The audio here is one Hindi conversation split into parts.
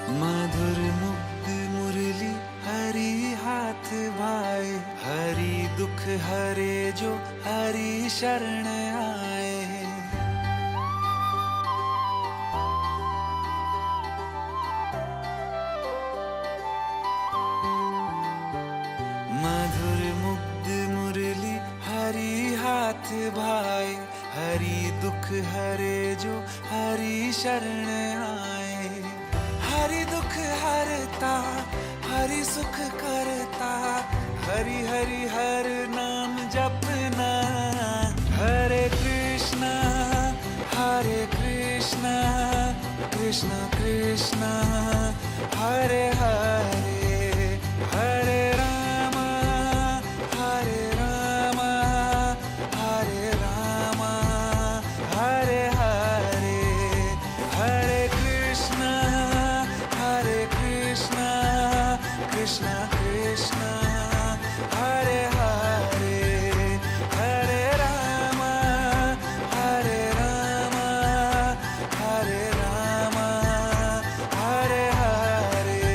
मधुर मुग्ध मुरली हरि हाथ भाए, हरि दुख हरे जो हरि शरण आए। मधुर मुग्ध मुरली हरि हाथ भाए, हरि दुख हरे जो हरि शरण आए। हरि दुख हरता हरि सुख करता, हरि हरि हर नाम जपना। हरे कृष्णा कृष्णा कृष्णा हरे हरे, हरे रामा हरे रामा हरे हरे, हरे कृष्णा कृष्णा कृष्णा हरे हरे, हरे रामा हरे रामा हरे हरे।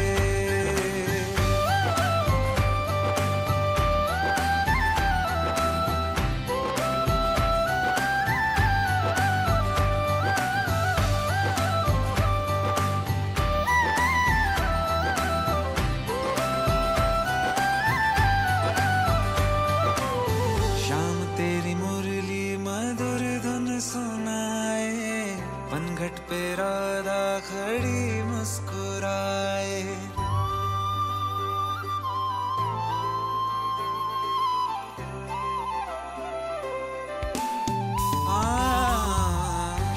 शाम तेरी मुरली मधुर धुन सुनाए, पनघट पे राधा खड़ी मुस्कुराए।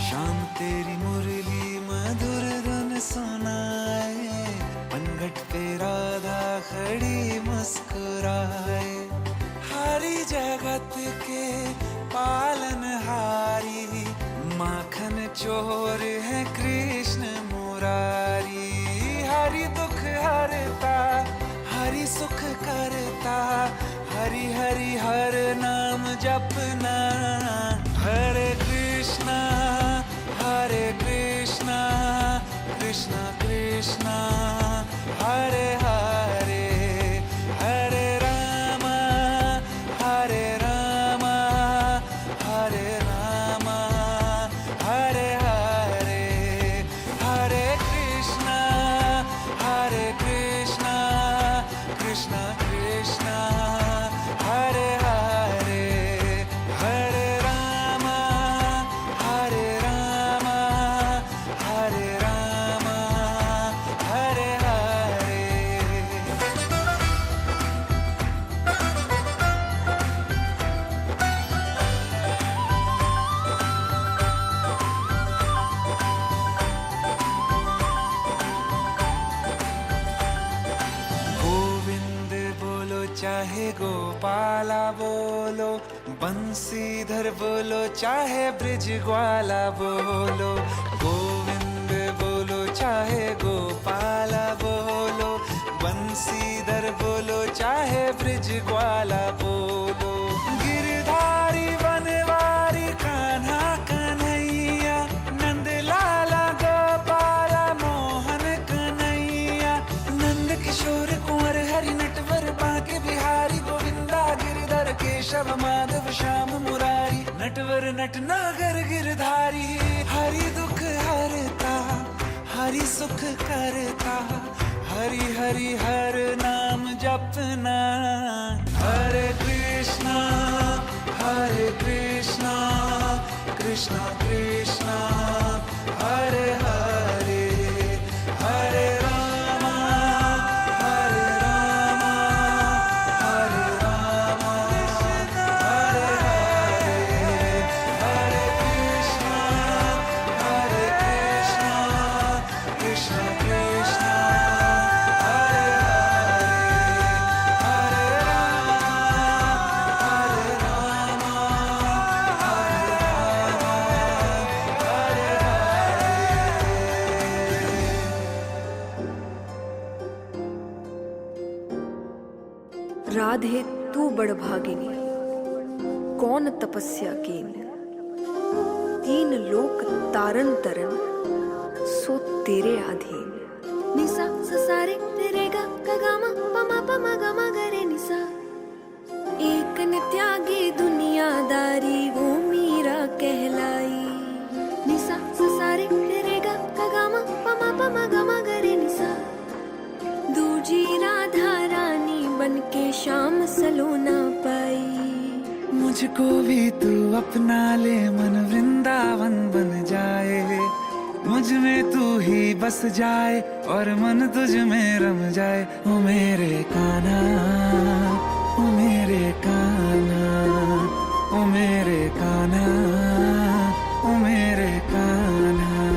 शाम तेरी मुरली मधुर धुन सुनाए, पनघट पे राधा खड़ी मुस्कुराए। हरि जगत के पालनहारी, माखन चोर है कृष्ण मुरारी। हरि दुख हरता हरि सुख करता, हरि हरि हर नाम जपना। हरे कृष्णा कृष्णा कृष्णा हरे हरे, हरे रामा हरे हरे, हरे कृष्णा कृष्णा कृष्णा हरे हरे, हरे रामा हरे हरे। गोविंद बोलो चाहे गोपाला बोलो, बंसीधर बोलो चाहे ब्रिज ग्वाला बोलो। गोविंद बोलो चाहे गोपाला बोलो, बंसीधर बोलो चाहे ब्रिज ग्वाला बोलो। गिरधारी बनवारी कान्हा कन्हैया, नंद लाला गोपाला मोहन कन्हैया। नंद किशोर कुंवर हरि नटवर बांके बिहारी, गोविंदा गिरधर केशव माधव श्याम मुरारी। नटवर नटनागर गिरधारी, हरि दुख हरता हरि सुख करता, हरि हरि हर नाम जपना। हरे कृष्णा कृष्णा कृष्णा हरे हरे, हरे रामा हरे रामा हरे हरे, हरे कृष्णा कृष्णा कृष्णा हरे हरे, हरे राधे तू बड़भागिनी, कौन तपस्या कीन। तीन लोक तारन तरन, सो तेरे अधीन। निसा ससारे तेरे गा गा पमा गा गा रे निसा। एक न त्यागी दुनियादारी वो मीरा कहलाई। निसा ससारे तेरे गा पमा गा रे निसा। दूजी राधा रानी बनके शाम सलोना पाई। मुझको भी तू अपना ले, मन वृंदावन बन जाए। मुझ में तू ही बस जाए और मन तुझ में रम जाए। ओ मेरे कान्हा, ओ मेरे कान्हा, ओ मेरे कान्हा, ओ मेरे कान्हा।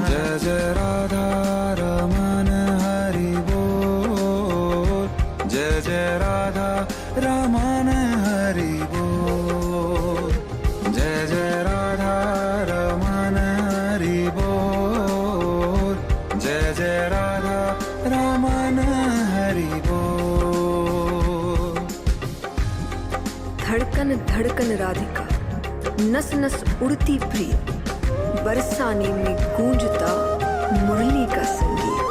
जय जय राधा रमन हरि बोल, जय जय राधा रमन हरि बोल, जय जय राधा रमन हरि बोल, जय जय राधा रमन हरि बोल। धड़कन धड़कन राधिका, नस नस उड़ती प्रिय, बरसाने में गूंजता मुरली का संगीत।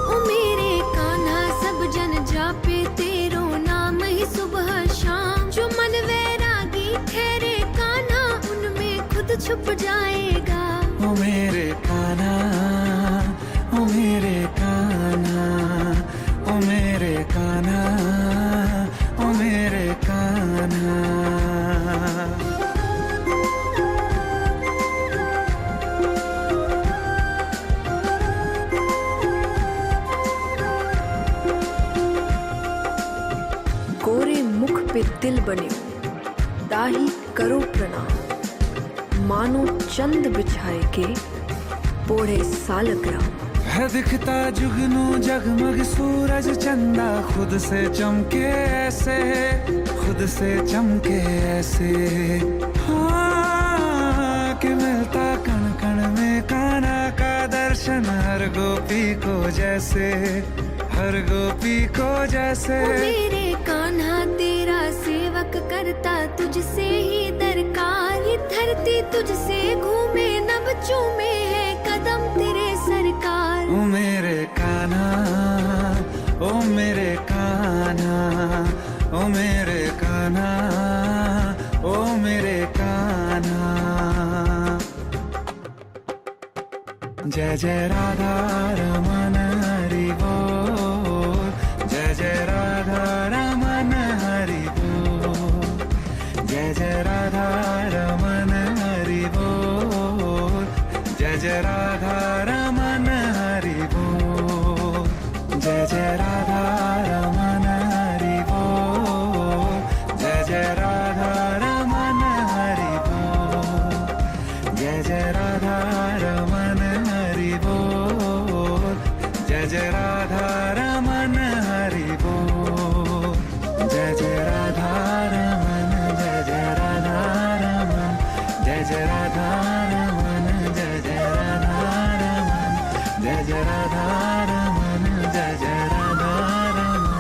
ओ मेरे कान्हा सब जन जापे तेरो नाम ही सुबह शाम। जो मन वैरागी ठहरे कान्हा उनमें खुद छुप जाएगा। ओ मेरे कान्हा, ओ मेरे कान्हा, ओ मेरे कान्हा, ओ मेरे कान्हा। गोरे मुख पे तिल बने दाही करो प्रणाम। मानो चंद बिछाए के पोढ़े सालग्राम। है दिखता जुगनू जगमग सूरज चंदा, खुद से चमके ऐसे, खुद से चमके ऐसे। हाँ कि मिलता कण कण में कान्हा का दर्शन, हर गोपी को जैसे, हर गोपी को जैसे। ओ मेरे कान्हा तेरा सेवक करता तुझसे ही दरकार। ये धरती तुझसे घूमे नभ चूमे है कदम तेरे सरकार। ओ मेरे कान्हा, ओ मेरे कान्हा, ओ मेरे कान्हा, ओ मेरे कान्हा। जय जय राधा रमन हरि बोल, जय जय राधा रमन हरि बोल, जय जय राधा रमन हरि बोल, जय जय राधा रमन हरि बोल, जय जय राधा रमन हरि बोल, जय जय राधा रमन हरि बोल, जय जय राधा रमन हरि बोल, जय जय राधा रमन हरि बोल, जय जय राधा रमन, जय जय राधा रमन, जय जय राधा रमन, जय जय राधा रमन, जय जय राधा रमन, जय जय राधा रमन।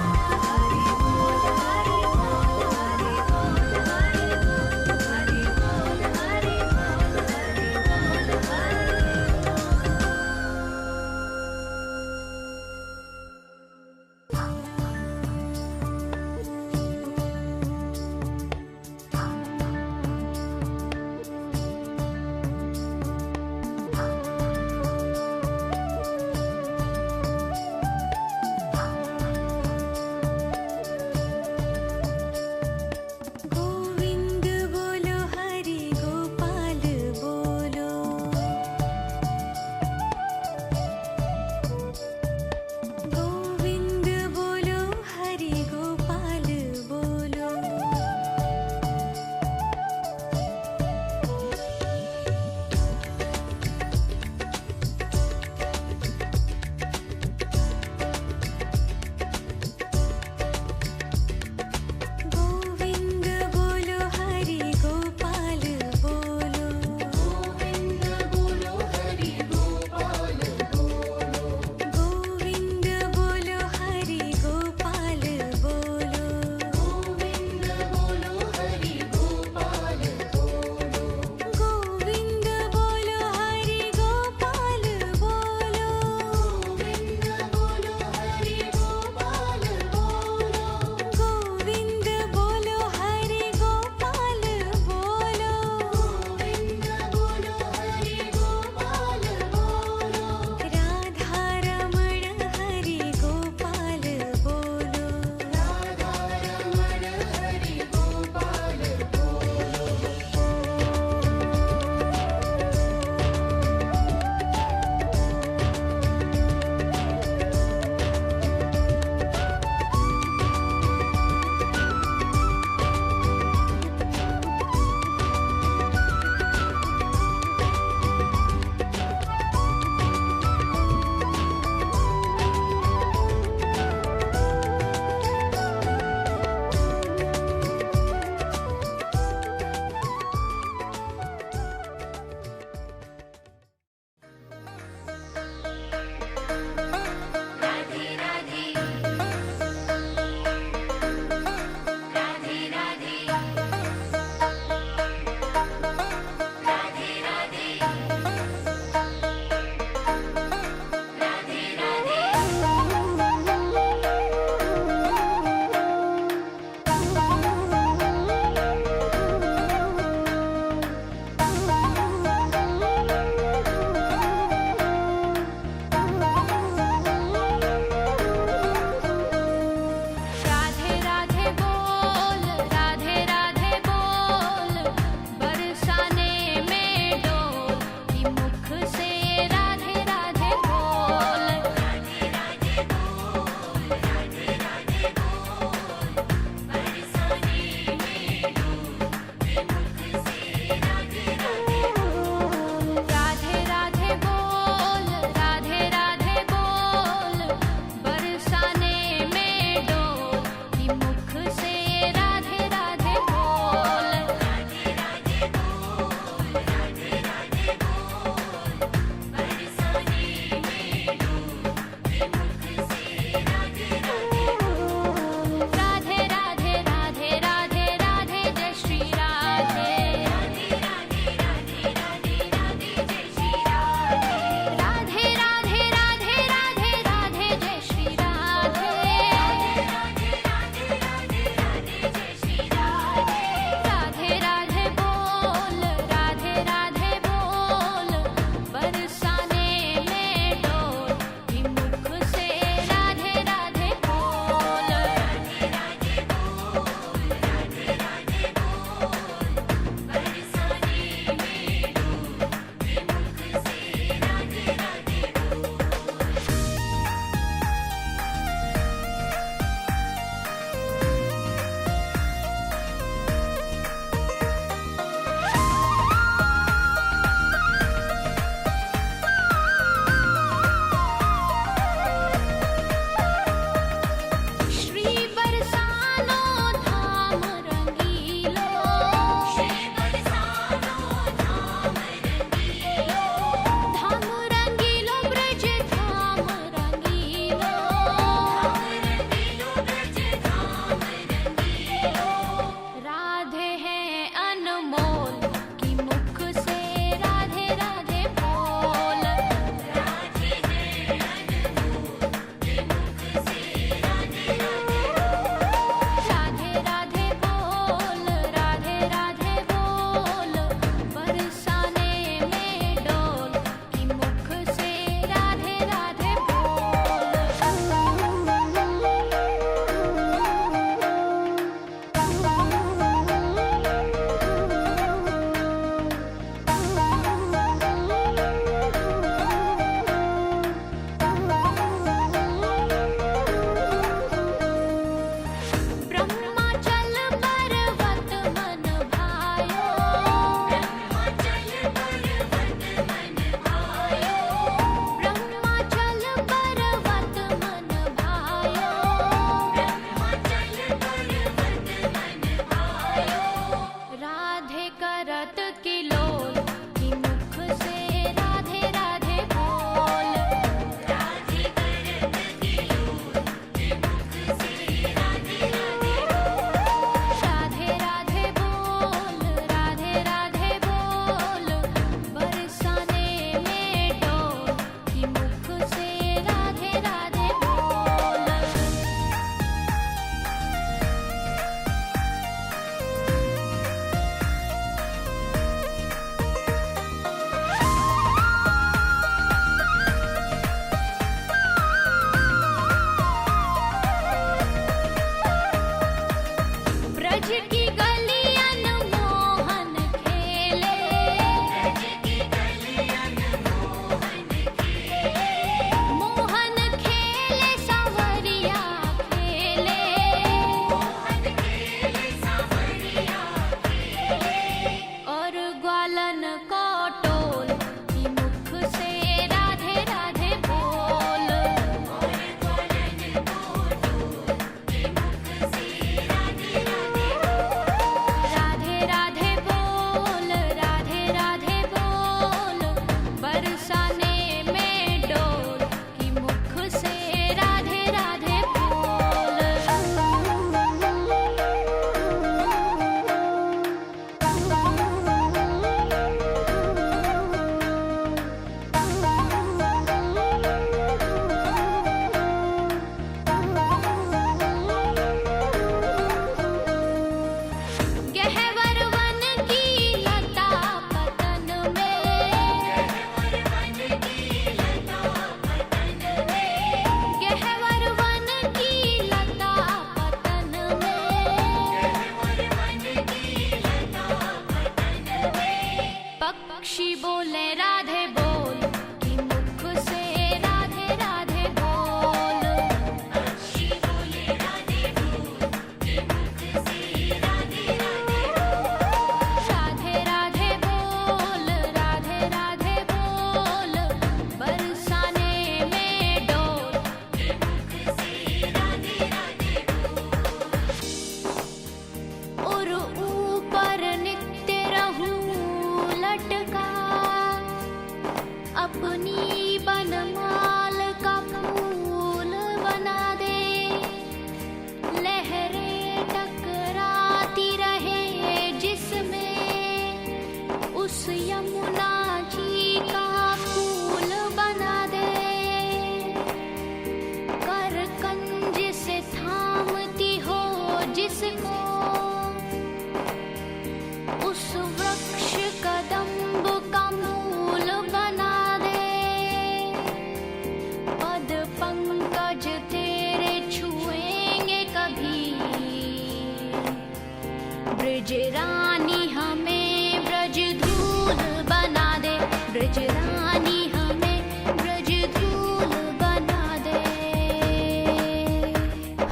ब्रज रानी हमें ब्रज धूल बना दे, ब्रज रानी हमें ब्रज धूल बना दे।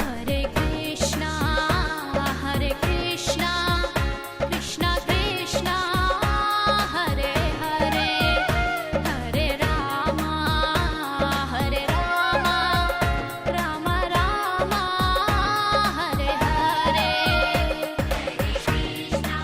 हरे कृष्णा कृष्णा कृष्णा हरे हरे, हरे रामा राम राम हरे हरे। हरे कृष्णा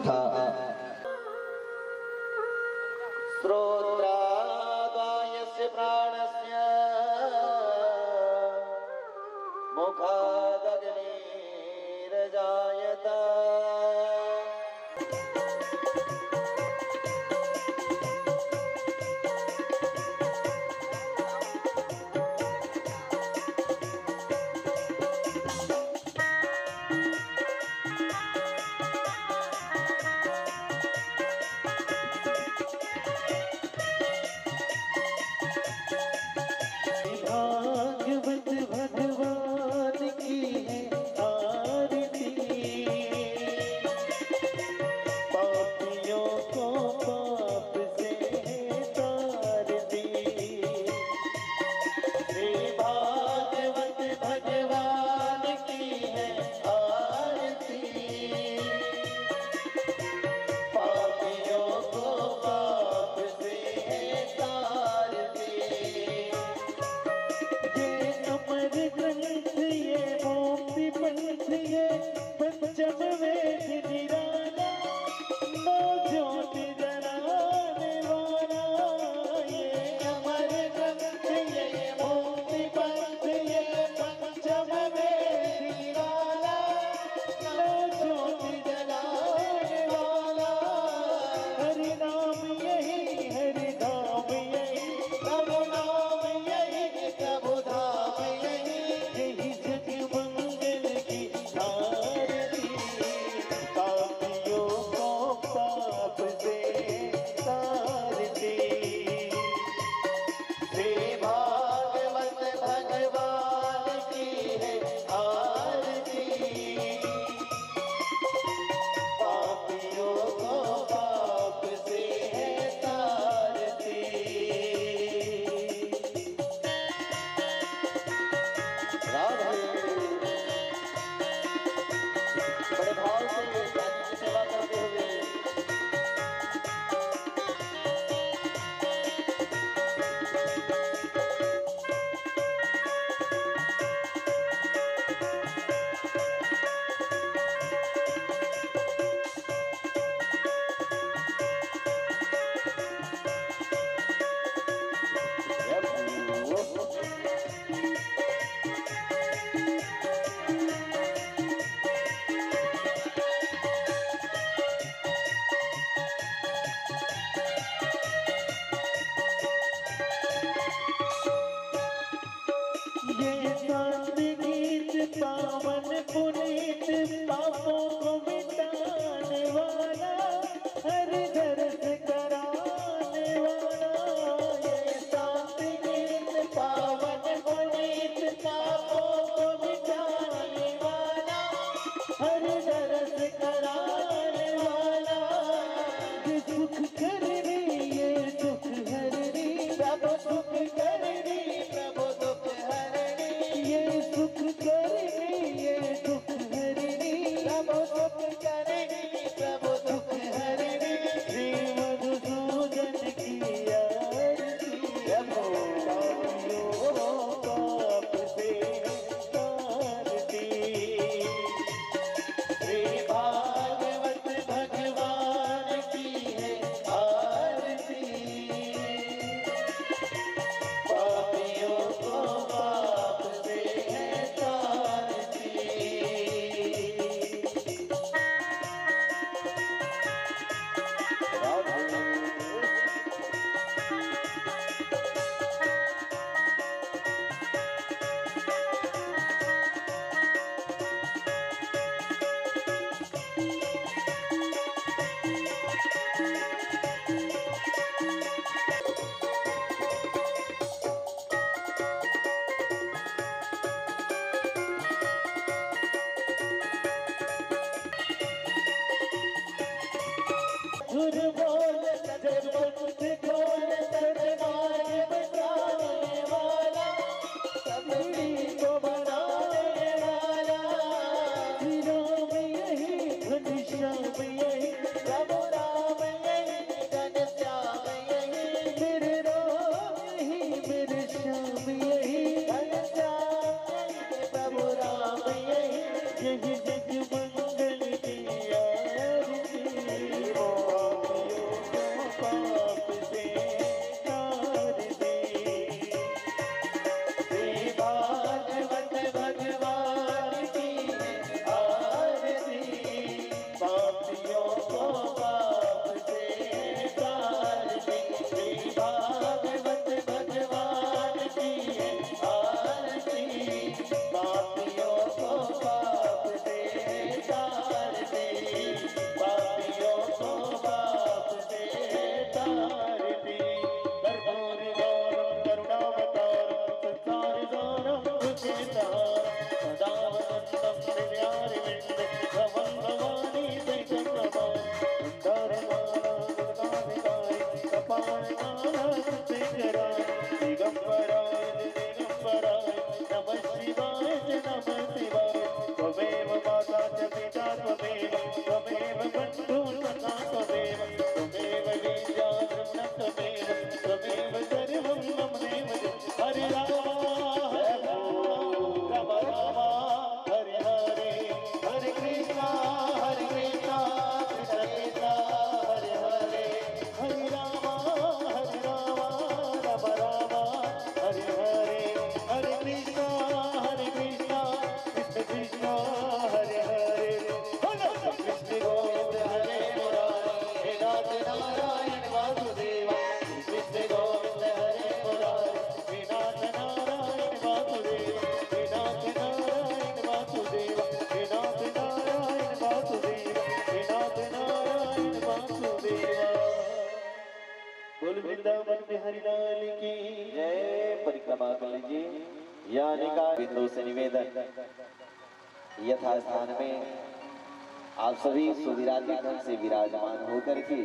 था। श्रोत्राद्वायस्य प्राणस्य मुखादग्निर्जायत। भागवत भगवान की है आरती, पापियों को पाप से तारती। श्री भागवत भगवान की है आरती, पापियों को पाप से तारती। अमर ग्रंथ ये मोक्ति पंथ ये पंचम वेद निराला, नौ ज्योति जलाने वाला। ये अमर ग्रंथ ये मोक्ति पंथ ये पंचम वेद निराला, नौ ज्योति जलाने वाला। हरि नाम यही, हरि नाम यही, प्रभु नाम यही, प्रभु धाम यही, यही जग मंगल की आरती। पापियों को पाप से तारती। श्री भागवत भगवान की है आरती, पापियों को पाप से तारती। राधे बड़े भाव से दादी की सेवा करते हुए ये शांत गीत पावन पुनीत, पापों को मिटाने वाला, हर दर्द कराने वाला। ये शांत गीत पावन पुनीत, पापों को मिटाने वाला, हर दर्द कराने वाला। ये सुख करनी, ये दुख हरनी, प्रभु सुख करनी, प्रभु दुख हरनी। ये सुख करनी, ये दुख हरनी, प्रभु सुख करनी, प्रभु दुख हरनी। श्री मधुसूदन की आरती, पापियों को पाप से तारती। श्री भागवत भगवान की है आरती, बोल वृंदावन बिहारी लाल की जय। परिक्रमा कर लीजिए। यानी का बिंदु से निवेदन यथा स्थान में आप सभी सुविराजित ढंग से विराजमान होकर के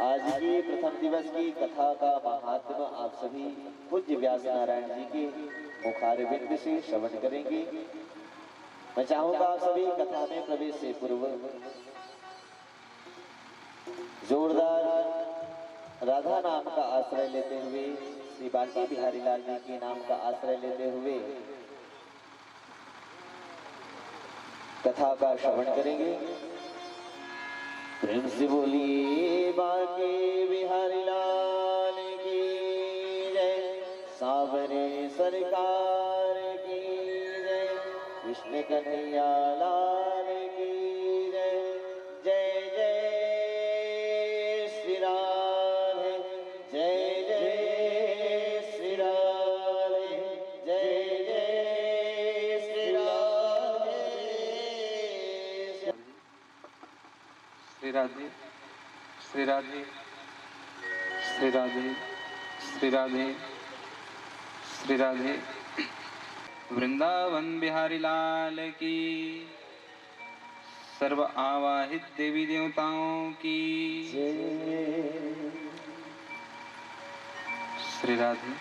आज की प्रथम दिवस की कथा का महात्मा आप सभी पूज्य व्यास नारायण जी के मुखारविंद से श्रवण करेंगे। मैं चाहूंगा आप सभी कथा में प्रवेश से पूर्व जोरदार राधा नाम का आश्रय लेते हुए, श्री बांके बिहारी लाल जी के नाम का आश्रय लेते हुए कथा का श्रवण करेंगे। प्रेम से बोलिए बांके बिहारी लाल की जय। सावरे सरकार की जय। कृष्ण कन्हैया लाल की जय। जय जय श्री राधे। जय जय श्री राधे। जय जय श्री राधे। श्री राधे श्री राधे श्री राधे श्री राधे श्री राधे। वृंदावन बिहारी लाल की, सर्व आवाहित देवी देवताओं की श्री राधे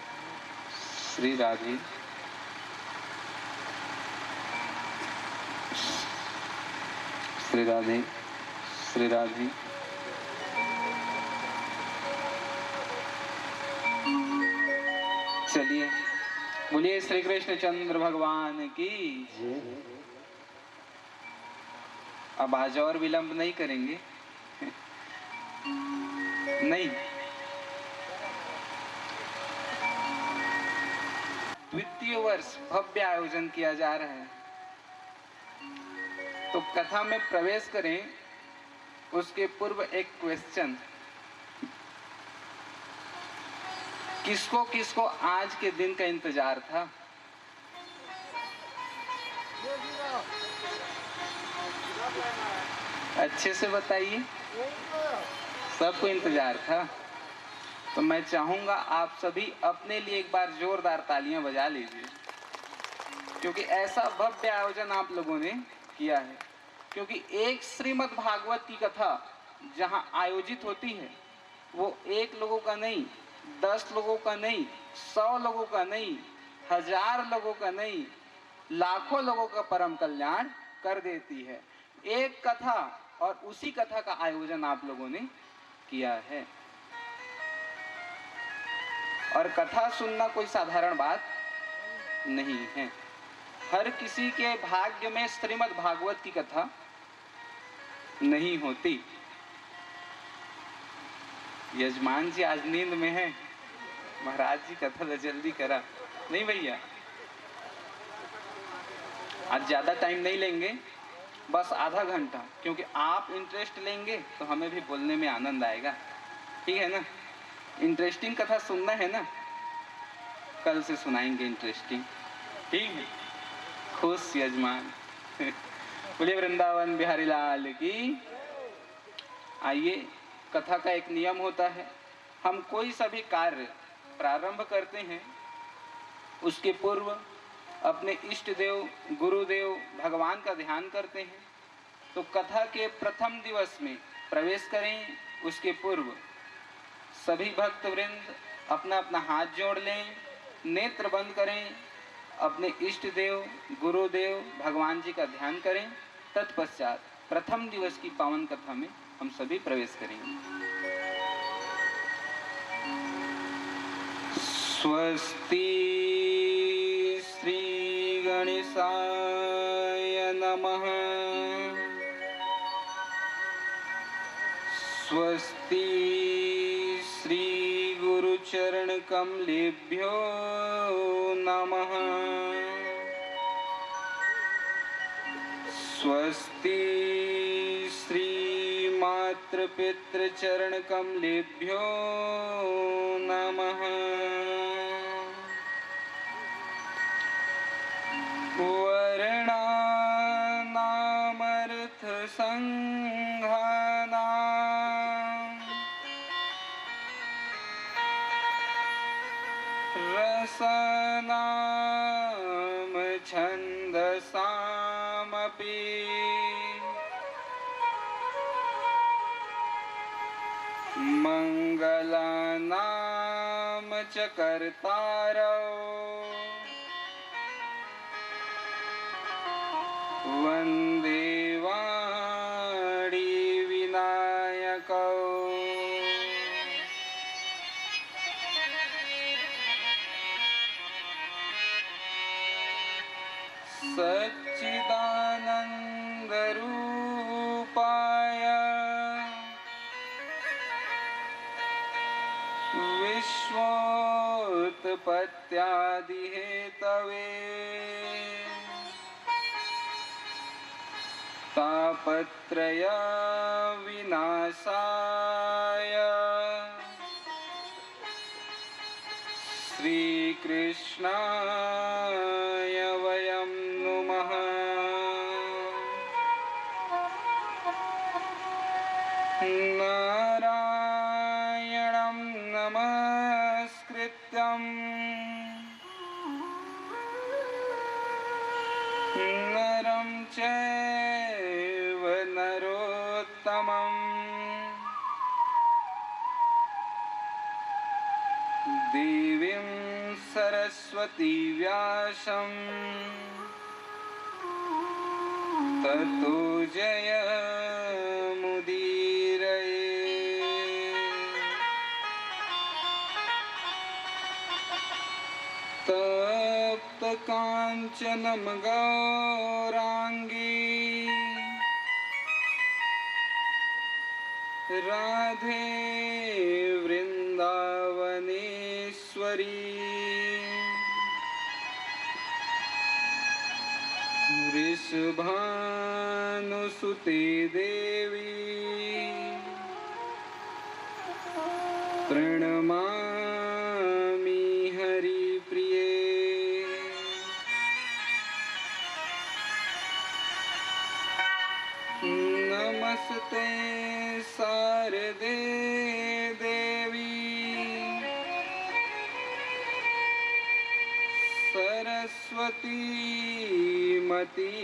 श्री राधे श्री राधे श्री राधे। चलिए बोलिए श्री कृष्ण चंद्र भगवान की। अब आज और विलंब नहीं करेंगे। नहीं, द्वितीय वर्ष भव्य आयोजन किया जा रहा है, तो कथा में प्रवेश करें उसके पूर्व एक क्वेश्चन। किसको किसको आज के दिन का इंतजार था? अच्छे से बताइए। सबको इंतजार था। तो मैं चाहूंगा आप सभी अपने लिए एक बार जोरदार तालियां बजा लीजिए, क्योंकि ऐसा भव्य आयोजन आप लोगों ने किया है। क्योंकि एक श्रीमद् भागवत की कथा जहां आयोजित होती है वो एक लोगों का नहीं, 10 लोगों का नहीं, 100 लोगों का नहीं, 1000 लोगों का नहीं, लाखों लोगों का परम कल्याण कर देती है। एक कथा और उसी कथा का आयोजन आप लोगों ने किया है। और कथा सुनना कोई साधारण बात नहीं है। हर किसी के भाग्य में श्रीमद् भागवत की कथा नहीं होती। यजमान जी आज नींद में है। महाराज जी कथा तो जल्दी करा। नहीं भैया, आज ज्यादा टाइम नहीं लेंगे, बस आधा घंटा, क्योंकि आप इंटरेस्ट लेंगे तो हमें भी बोलने में आनंद आएगा। ठीक है ना? इंटरेस्टिंग कथा सुनना है ना? कल से सुनाएंगे इंटरेस्टिंग। ठीक है? खुश यजमान। बोलिए वृंदावन बिहारी लाल की। आइए, कथा का एक नियम होता है, हम कोई सा भी कार्य प्रारंभ करते हैं उसके पूर्व अपने इष्ट देव, गुरुदेव, भगवान का ध्यान करते हैं। तो कथा के प्रथम दिवस में प्रवेश करें उसके पूर्व सभी भक्तवृंद अपना अपना हाथ जोड़ लें, नेत्र बंद करें, अपने इष्ट देव, गुरुदेव, भगवान जी का ध्यान करें। तत्पश्चात प्रथम दिवस की पावन कथा में हम सभी प्रवेश करेंगे। स्वस्ति श्री गणेशाय नमः। स्वस्ति श्री गुरुचरण कमलेभ्यो नमः। स्वस्ति श्री मातृपितृचरण कमलेभ्यो नमः। वर्णानामर्थ संघानां रसनाम छन्दसामपि मङ्गलानां च कर्तारौ वन्दे वाणी विनायकौ सच्चिदानन्दरूपाय विश्वोत्पत्त्यादिहेतवे तापत्रय विनाशाय श्रीकृष्णाय वयं नुमः। नारायणं नमस्कृत्यं नरं चैव नरोत्तमम् देवीं सरस्वती व्यासं ततो जयमुदीरये। तप्तकाञ्चनं गौराङ्गी राधे वृन्दावनेश्वरी वृषभानुसुते देवी प्रणमामि हरिप्रिये। नमस्ते शारदे देवी सरस्वती मति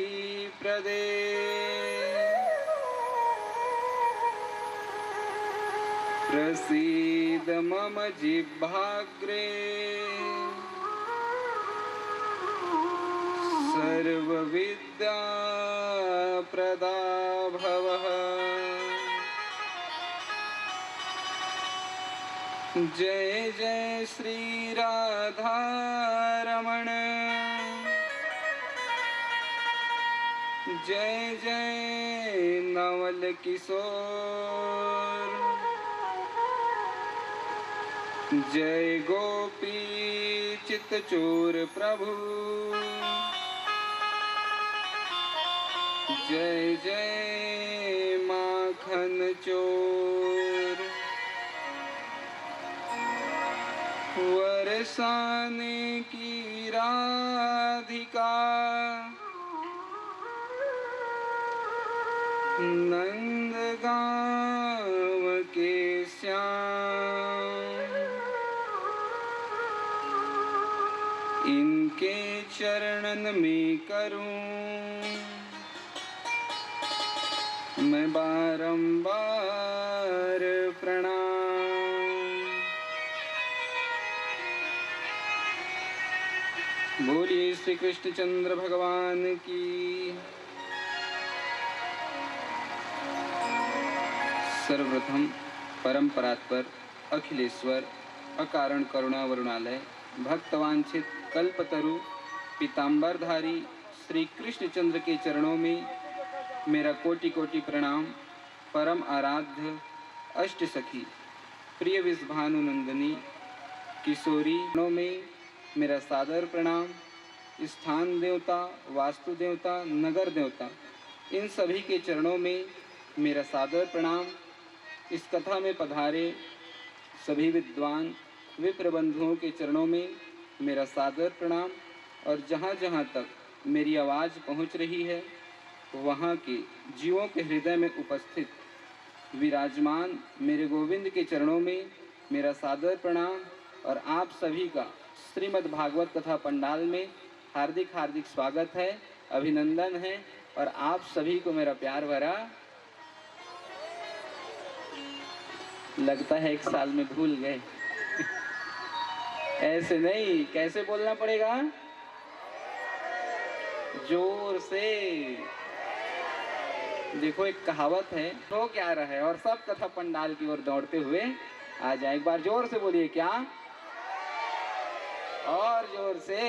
प्रदे प्रसीद मम जिह्वाग्रे सर्वविद्या प्रदा भवः। जय जय श्री राधा रमण जय जय नवल किशोर जय गोपी चित्तचोर प्रभु जय जय माखन चोर। बरसाने की राधिका नंदगांव के श्याम इनके चरणन में करूं मैं बारंबार प्रणाम। बोलिए श्री कृष्णचंद्र भगवान की। सर्वप्रथम परंपरात्पर अखिलेश्वर अकारण करुणा वरुणालय भक्तवांछित कल्पतरु पीताम्बरधारी श्री कृष्णचंद्र के चरणों में मेरा कोटि कोटि प्रणाम। परम आराध्य अष्ट सखी प्रिय विषभानुनंदिनी किशोरी में मेरा सादर प्रणाम। स्थान देवता वास्तु देवता नगर देवता इन सभी के चरणों में मेरा सादर प्रणाम। इस कथा में पधारे सभी विद्वान विप्र बंधुओं के चरणों में मेरा सादर प्रणाम। और जहाँ जहाँ तक मेरी आवाज़ पहुँच रही है वहाँ के जीवों के हृदय में उपस्थित विराजमान मेरे गोविंद के चरणों में मेरा सादर प्रणाम। और आप सभी का श्रीमद् भागवत कथा पंडाल में हार्दिक हार्दिक स्वागत है, अभिनंदन है। और आप सभी को मेरा प्यार भरा, लगता है 1 साल में भूल गए। ऐसे नहीं, कैसे बोलना पड़ेगा? जोर से। देखो एक कहावत है, तो क्या रहा है और सब कथा पंडाल की ओर दौड़ते हुए आ जाए। एक बार जोर से बोलिए, क्या? और जोर से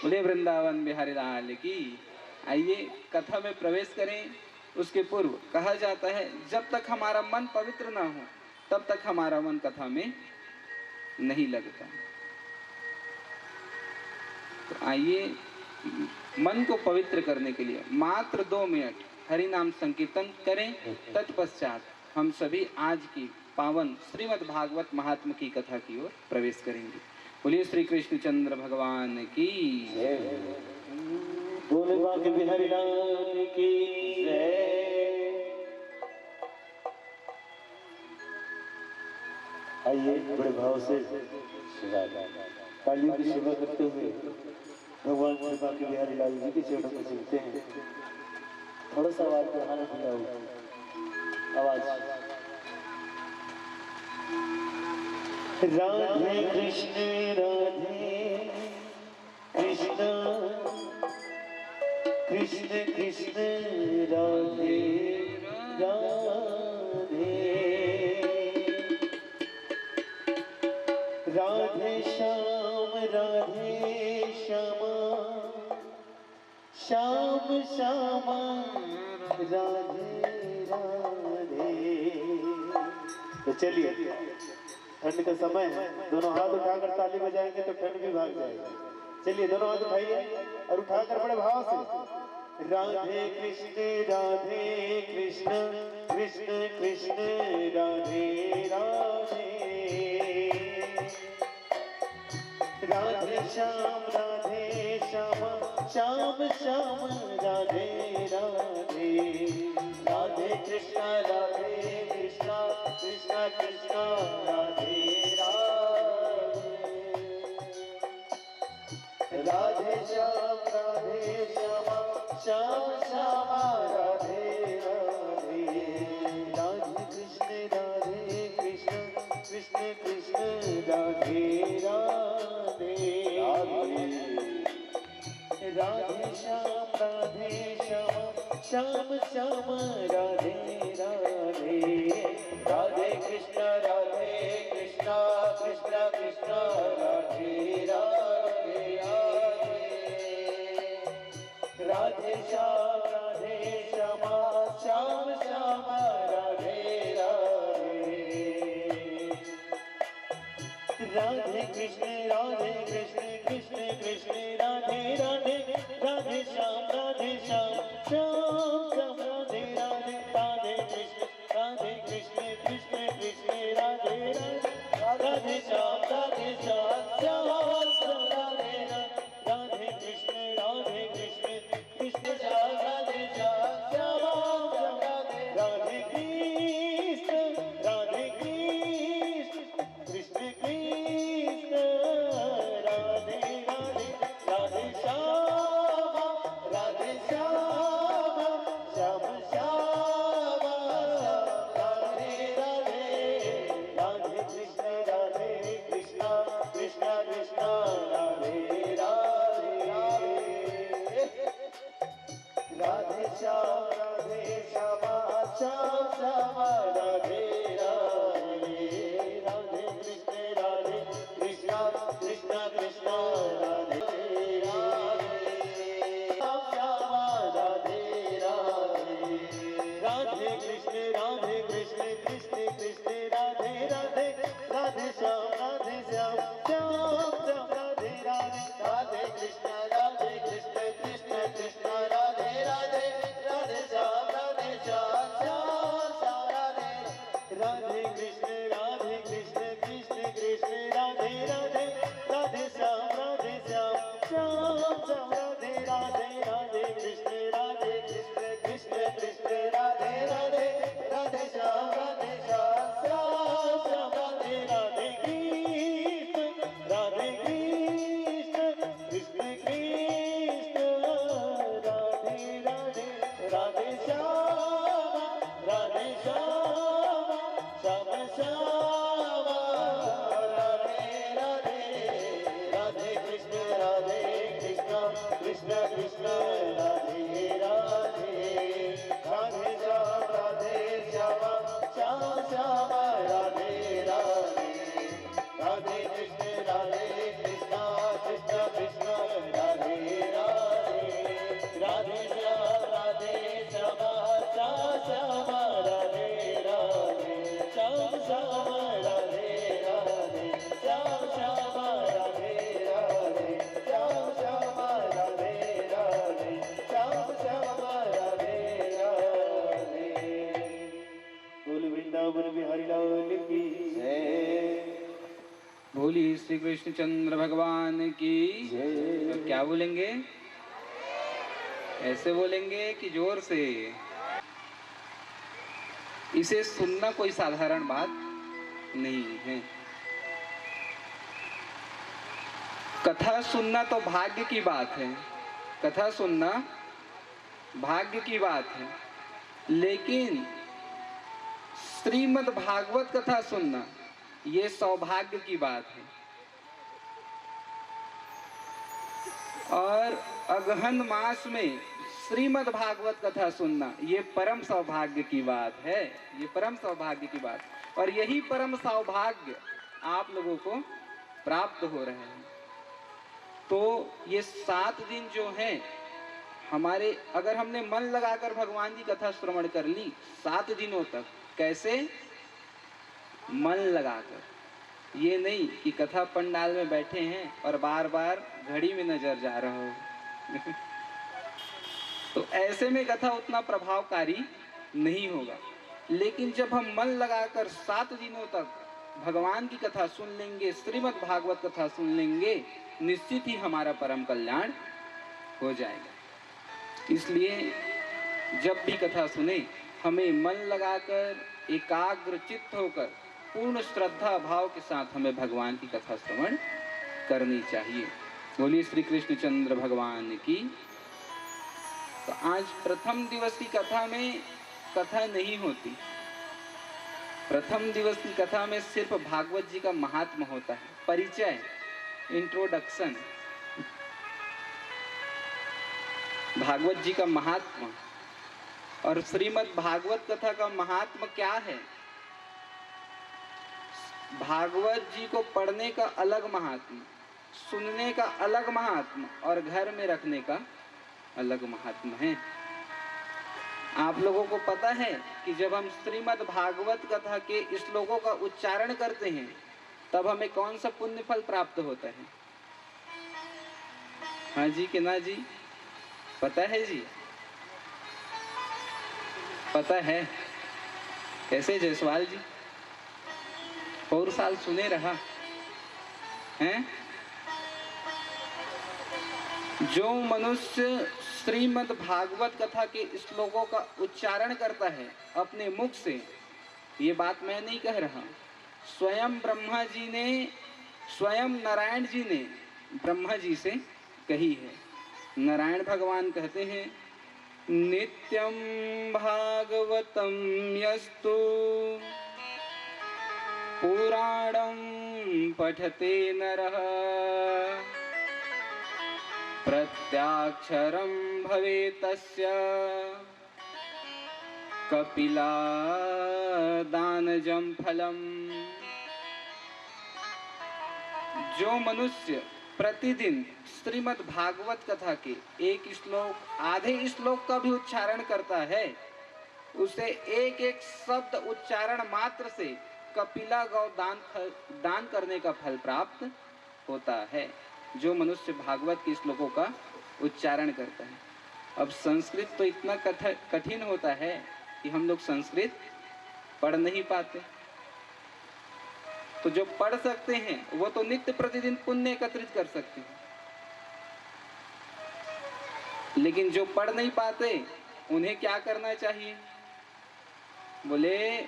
बोलिए, वृंदावन बिहारी लाल की। आइए कथा में प्रवेश करें। उसके पूर्व कहा जाता है, जब तक हमारा मन पवित्र ना हो तब तक हमारा मन कथा में नहीं लगता। तो आइए मन को पवित्र करने के लिए मात्र 2 मिनट हरि नाम संकीर्तन करें। तत्पश्चात हम सभी आज की पावन श्रीमद् भागवत महात्म की कथा की ओर प्रवेश करेंगे। बोलिए श्री कृष्णचंद्र भगवान की जय। बोले बांके बिहारी लाल की जय। आइए बड़े भाव से कालियों की सेवा करते हुए भगवान श्री बांके बिहारी लाल जी की चरणों में चलते हैं। थोड़ा सा आवाज बढ़ाना खुला हो, आवाज। राधे कृष्ण राधे कृष्ण कृष्ण कृष्ण राधे राधे राधे श्याम श्याम श्याम राधे राधे। तो चलिए, ठंड का समय है, दोनों हाथ उठाकर ताली बजाएंगे तो ठंड भी भाग जाएगी। चलिए दोनों हाथ उठाइए और उठाकर बड़े भाव से राधे कृष्ण कृष्ण कृष्ण राधे राधे राधे श्याम श्याम श्याम राधे राधे राधे कृष्ण कृष्ण कृष्ण राधे राधे राधे श्याम श्याम श्याम राधे राधे राधे कृष्ण कृष्ण कृष्ण राधे राधे राधे श्याम श्याम श्याम राधे राधे राधे कृष्ण कृष्ण कृष्ण राधे राधे राधे श्याम श्याम श्याम राधे राधे राधे कृष्ण कृष्ण कृष्ण राधे राधे राधे श्याम श्याम श्याम राधे राधे राधे कृष्ण कृष्ण कृष्ण राधे राधे श्याम श्याम राधे राधे कृष्ण कृष्ण श्याम राधे श्याम राधे कृष्ण कृष्ण राधे राधे राधे श्याम श्याम श्याम राधे राधे राधे कृष्ण बोलिए श्री कृष्णचंद्र भगवान की तो क्या बोलेंगे? ऐसे बोलेंगे कि जोर से? इसे सुनना कोई साधारण बात नहीं है। कथा सुनना तो भाग्य की बात है, कथा सुनना भाग्य की बात है, लेकिन श्रीमद् भागवत कथा सुनना ये सौभाग्य की बात है। और अगहन मास में श्रीमद् भागवत कथा सुनना ये परम सौभाग्य की बात है, ये परम सौभाग्य की बात। और यही परम सौभाग्य आप लोगों को प्राप्त हो रहे हैं। तो ये 7 दिन जो हैं हमारे, अगर हमने मन लगाकर भगवान की कथा श्रवण कर ली 7 दिनों तक, कैसे? मन लगाकर। ये नहीं कि कथा पंडाल में बैठे हैं और बार बार घड़ी में नजर जा रहा हो तो ऐसे में कथा उतना प्रभावकारी नहीं होगा। लेकिन जब हम मन लगाकर 7 दिनों तक भगवान की कथा सुन लेंगे, श्रीमद् भागवत कथा सुन लेंगे, निश्चित ही हमारा परम कल्याण हो जाएगा। इसलिए जब भी कथा सुने हमें मन लगाकर एकाग्र चित्त होकर पूर्ण श्रद्धा भाव के साथ हमें भगवान की कथा श्रवण करनी चाहिए। बोलिए श्री कृष्णचंद्र भगवान की। तो आज प्रथम दिवस की कथा में कथा नहीं होती। प्रथम दिवस की कथा में सिर्फ भागवत जी का महात्मा होता है, परिचय, इंट्रोडक्शन, भागवत जी का महात्मा। और श्रीमद् भागवत कथा का महात्मा क्या है? भागवत जी को पढ़ने का अलग महात्मा, सुनने का अलग महात्मा और घर में रखने का अलग महात्मा है। आप लोगों को पता है कि जब हम श्रीमद् भागवत कथा के श्लोकों का उच्चारण करते हैं तब हमें कौन सा पुण्य फल प्राप्त होता है? हाँ जी कि ना जी? पता है जी? पता है? कैसे जायसवाल जी? और साल सुने रहा हैं? जो मनुष्य श्रीमद् भागवत कथा के श्लोकों का उच्चारण करता है अपने मुख से, ये बात मैं नहीं कह रहा, स्वयं ब्रह्मा जी ने, स्वयं नारायण जी ने ब्रह्मा जी से कही है। नारायण भगवान कहते हैं, नित्यं भागवतं यस्तु पुराणं पठते नरः प्रत्याक्षरं भवेत् तस्य कपिलादानजं फलम्। जो मनुष्य प्रतिदिन श्रीमद् भागवत कथा के एक श्लोक, आधे श्लोक का भी उच्चारण करता है, उसे एक एक शब्द उच्चारण मात्र से कपिला गौ दान करने का फल प्राप्त होता है। जो मनुष्य भागवत के श्लोकों का उच्चारण करता है। अब संस्कृत तो इतना कठिन होता है कि हम लोग संस्कृत पढ़ नहीं पाते। तो जो पढ़ सकते हैं वो तो नित्य प्रतिदिन पुण्य एकत्रित कर सकते हैं, लेकिन जो पढ़ नहीं पाते उन्हें क्या करना चाहिए? बोले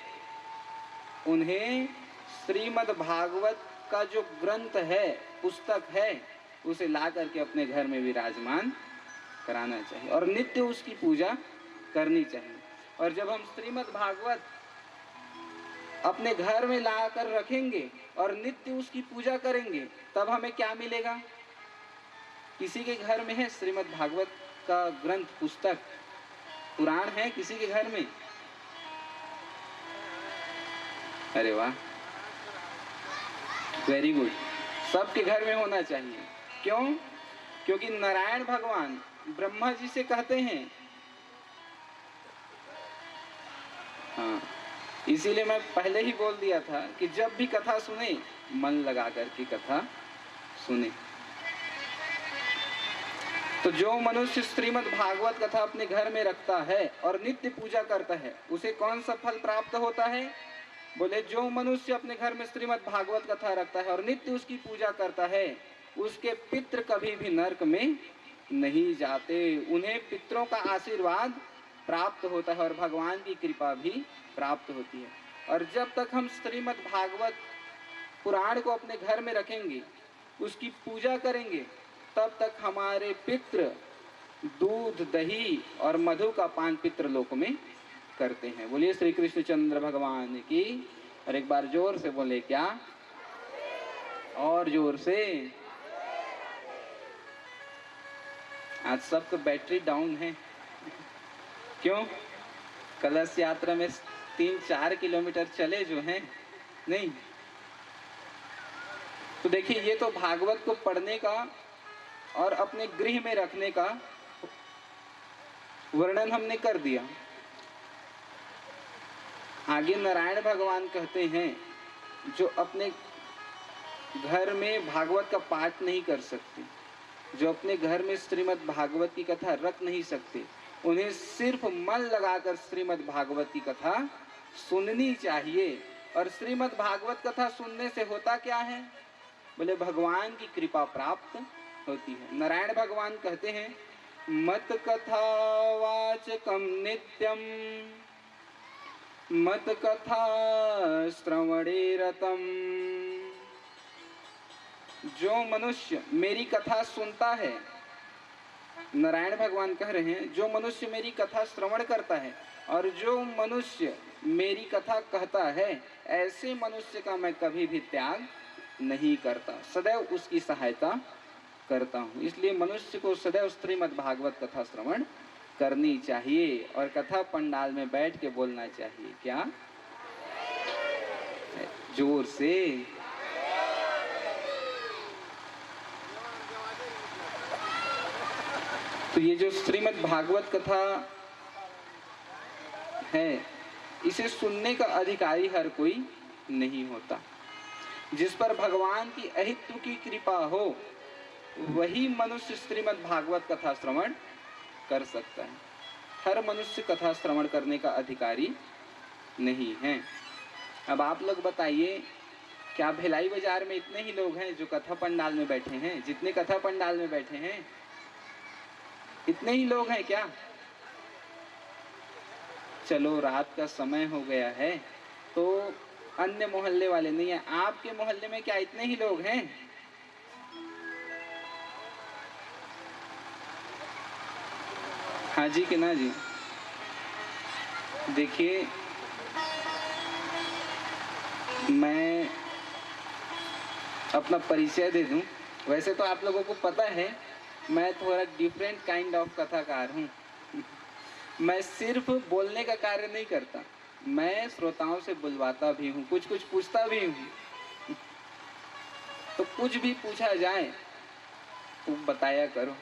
उन्हें श्रीमद् भागवत का जो ग्रंथ है, पुस्तक है, उसे ला करके अपने घर में विराजमान कराना चाहिए और नित्य उसकी पूजा करनी चाहिए। और जब हम श्रीमद् भागवत अपने घर में ला कर रखेंगे और नित्य उसकी पूजा करेंगे, तब हमें क्या मिलेगा? किसी के घर में है श्रीमद् भागवत का ग्रंथ, पुस्तक, पुराण है किसी के घर में? अरे वाह, वेरी गुड। सबके घर में होना चाहिए। क्यों? क्योंकि नारायण भगवान ब्रह्मा जी से कहते हैं, हाँ, इसीलिए मैं पहले ही बोल दिया था कि जब भी कथा सुने मन लगा कर के कथा सुने। तो जो मनुष्य श्रीमद् भागवत कथा अपने घर में रखता है और नित्य पूजा करता है, उसे कौन सा फल प्राप्त होता है? बोले जो मनुष्य अपने घर में श्रीमद् भागवत कथा रखता है और नित्य उसकी पूजा करता है, उसके पितृ कभी भी नरक में नहीं जाते, उन्हें पितरों का आशीर्वाद प्राप्त होता है और भगवान की कृपा भी प्राप्त होती है। और जब तक हम श्रीमद् भागवत पुराण को अपने घर में रखेंगे, उसकी पूजा करेंगे, तब तक हमारे पितृ दूध, दही और मधु का पान पितृलोक में करते हैं। बोलिए श्री कृष्णचंद्र भगवान की। और एक बार जोर से बोले क्या? और जोर से। आज सबका बैटरी डाउन है। क्यों? कलश यात्रा में 3-4 किलोमीटर चले जो हैं नहीं। तो देखिए, ये तो भागवत को पढ़ने का और अपने गृह में रखने का वर्णन हमने कर दिया। आगे नारायण भगवान कहते हैं, जो अपने घर में भागवत का पाठ नहीं कर सकते, जो अपने घर में श्रीमद् भागवत की कथा रख नहीं सकते, उन्हें सिर्फ मन लगाकर श्रीमद् भागवत की कथा सुननी चाहिए। और श्रीमद् भागवत कथा सुनने से होता क्या है? बोले भगवान की कृपा प्राप्त होती है। नारायण भगवान कहते हैं, मत कथा वाचकम नित्यम मत कथा श्रवणे रतम। जो मनुष्य मेरी कथा सुनता है, नारायण भगवान कह रहे हैं, जो मनुष्य मेरी कथा श्रवण करता है और जो मनुष्य मेरी कथा कहता है, ऐसे मनुष्य का मैं कभी भी त्याग नहीं करता, सदैव उसकी सहायता करता हूँ। इसलिए मनुष्य को सदैव श्रीमद् भागवत कथा श्रवण करनी चाहिए और कथा पंडाल में बैठ के बोलना चाहिए क्या? जोर से। तो ये जो श्रीमद् भागवत कथा है, इसे सुनने का अधिकारी हर कोई नहीं होता। जिस पर भगवान की अहित्व की कृपा हो, वही मनुष्य श्रीमद् भागवत कथा श्रवण कर सकता है। हर मनुष्य कथा श्रवण करने का अधिकारी नहीं है। अब आप लोग बताइए, क्या भिलाई बाजार में इतने ही लोग हैं जो कथा पंडाल में बैठे हैं? जितने कथा पंडाल में बैठे हैं, इतने ही लोग हैं क्या? चलो, रात का समय हो गया है तो अन्य मोहल्ले वाले नहीं है, आपके मोहल्ले में क्या इतने ही लोग हैं? हाँ जी कि ना जी? देखिए, मैं अपना परिचय दे दूं। वैसे तो आप लोगों को पता है, मैं थोड़ा डिफरेंट काइंड ऑफ कथाकार हूँ। मैं सिर्फ बोलने का कार्य नहीं करता, मैं श्रोताओं से बुलवाता भी हूँ, कुछ कुछ पूछता भी हूँ। तो कुछ भी पूछा जाए तो बताया करो।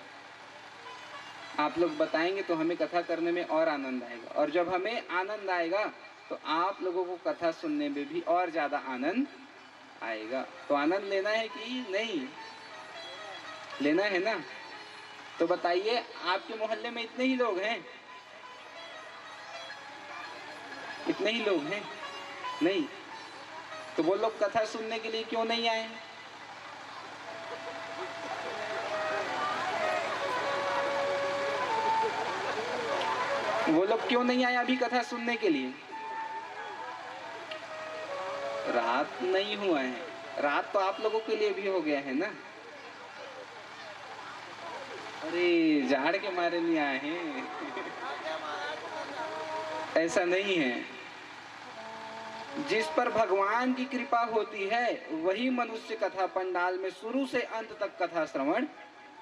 आप लोग बताएंगे तो हमें कथा करने में और आनंद आएगा, और जब हमें आनंद आएगा तो आप लोगों को कथा सुनने में भी और ज़्यादा आनंद आएगा। तो आनंद लेना है कि नहीं लेना है ना? तो बताइए, आपके मोहल्ले में इतने ही लोग हैं? इतने ही लोग हैं? नहीं? तो वो लोग कथा सुनने के लिए क्यों नहीं आए? वो लोग क्यों नहीं आए अभी कथा सुनने के लिए? रात नहीं हुआ है। रात तो आप लोगों के लिए भी हो गया है ना? अरे, झाड़ के मारे नहीं आए हैं। ऐसा नहीं है। जिस पर भगवान की कृपा होती है, वही मनुष्य कथा पंडाल में शुरू से अंत तक कथा श्रवण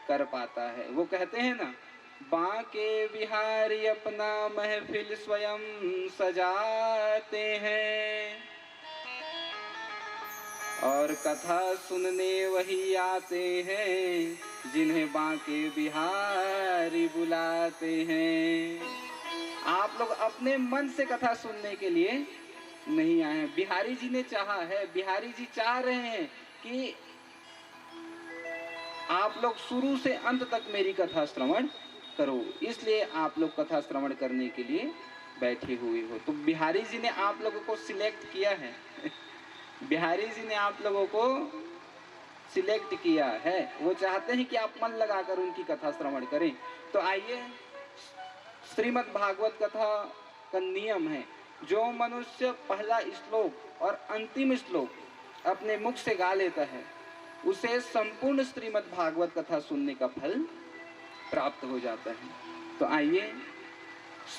कर पाता है। वो कहते हैं ना, बांके बिहारी अपना महफिल स्वयं सजाते हैं और कथा सुनने वही आते हैं जिन्हें बांके बिहारी बुलाते हैं। आप लोग अपने मन से कथा सुनने के लिए नहीं आए हैं, बिहारी जी ने चाहा है। बिहारी जी चाह रहे हैं कि आप लोग शुरू से अंत तक मेरी कथा श्रवण करो, इसलिए आप लोग कथा श्रवण करने के लिए बैठे हुए हो। तो बिहारी जी ने आप लोगों को सिलेक्ट किया है बिहारी जी ने आप लोगों को सिलेक्ट किया है। वो चाहते हैं कि आप मन लगाकर उनकी कथा श्रवण करें। तो आइए, श्रीमद् भागवत कथा का नियम है, जो मनुष्य पहला श्लोक और अंतिम श्लोक अपने मुख से गा लेता है, उसे संपूर्ण श्रीमद् भागवत कथा सुनने का फल प्राप्त हो जाता है। तो आइए,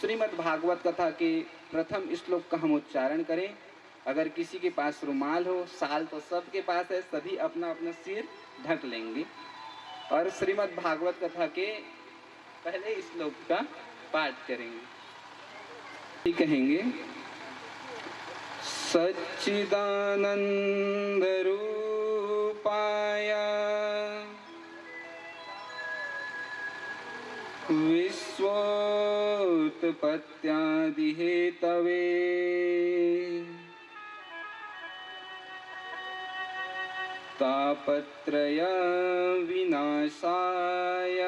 श्रीमद् भागवत कथा के प्रथम श्लोक का हम उच्चारण करें। अगर किसी के पास रुमाल हो, शाल तो सबके पास है, सभी अपना अपना सिर ढक लेंगे और श्रीमद् भागवत कथा के पहले श्लोक का पाठ करेंगे। कहेंगे, सच्चिदानंद रूपाय विश्वोत्पत्त्यादि हेतवे तापत्रय विनाशाय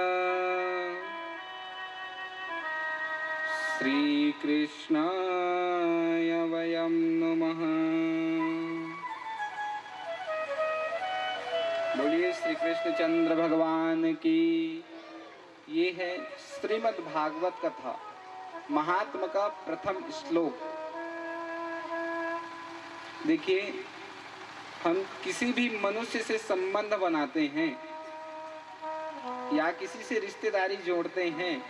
श्री कृष्णाय वयं नमः। बोलिए श्री कृष्णचंद्र भगवान की। ये है श्रीमद् भागवत कथा महात्म का प्रथम श्लोक। देखिए, हम किसी भी मनुष्य से संबंध बनाते हैं या किसी से रिश्तेदारी जोड़ते हैं,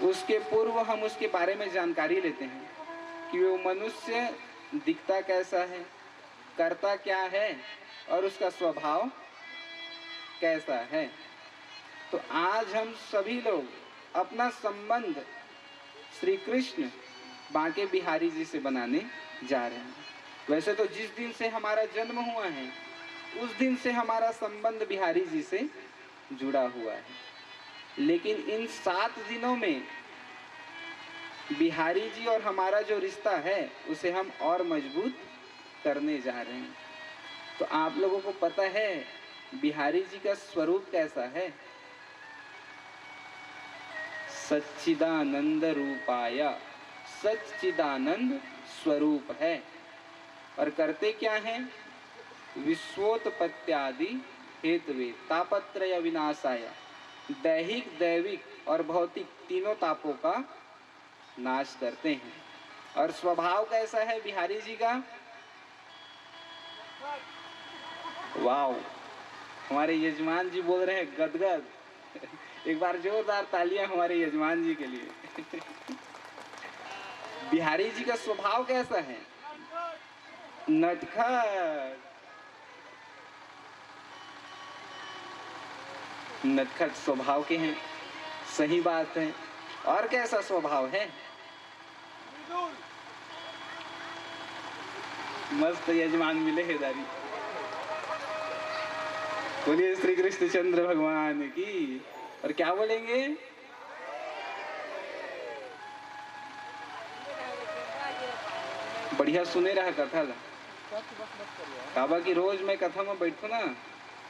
उसके पूर्व हम उसके बारे में जानकारी लेते हैं कि वो मनुष्य दिखता कैसा है, करता क्या है और उसका स्वभाव कैसा है। तो आज हम सभी लोग अपना संबंध श्री कृष्ण बांके बिहारी जी से बनाने जा रहे हैं। वैसे तो जिस दिन से हमारा जन्म हुआ है, उस दिन से हमारा संबंध बिहारी जी से जुड़ा हुआ है, लेकिन इन 7 दिनों में बिहारी जी और हमारा जो रिश्ता है उसे हम और मजबूत करने जा रहे हैं। तो आप लोगों को पता है बिहारी जी का स्वरूप कैसा है? सच्चिदानंद रूपाय, सच्चिदानंद स्वरूप है। और करते क्या हैं? विश्वोत्पत्त्यादि हेतवे तापत्रय विनाशाय, दैहिक, दैविक और भौतिक तीनों तापों का नाश करते हैं। और स्वभाव कैसा है बिहारी जी का? वाव, हमारे यजमान जी बोल रहे हैं गदगद। एक बार जोरदार तालियां हमारे यजमान जी के लिए। बिहारी जी का स्वभाव कैसा है? नटखट। नटखट स्वभाव के हैं, सही बात है। और कैसा स्वभाव है? मस्त यजमान मिले हैं दारी। बोलिए श्री कृष्णचंद्र भगवान की। और क्या बोलेंगे? बढ़िया सुने रहा कथा ला। काबा की रोज मैं कथा में बैठू ना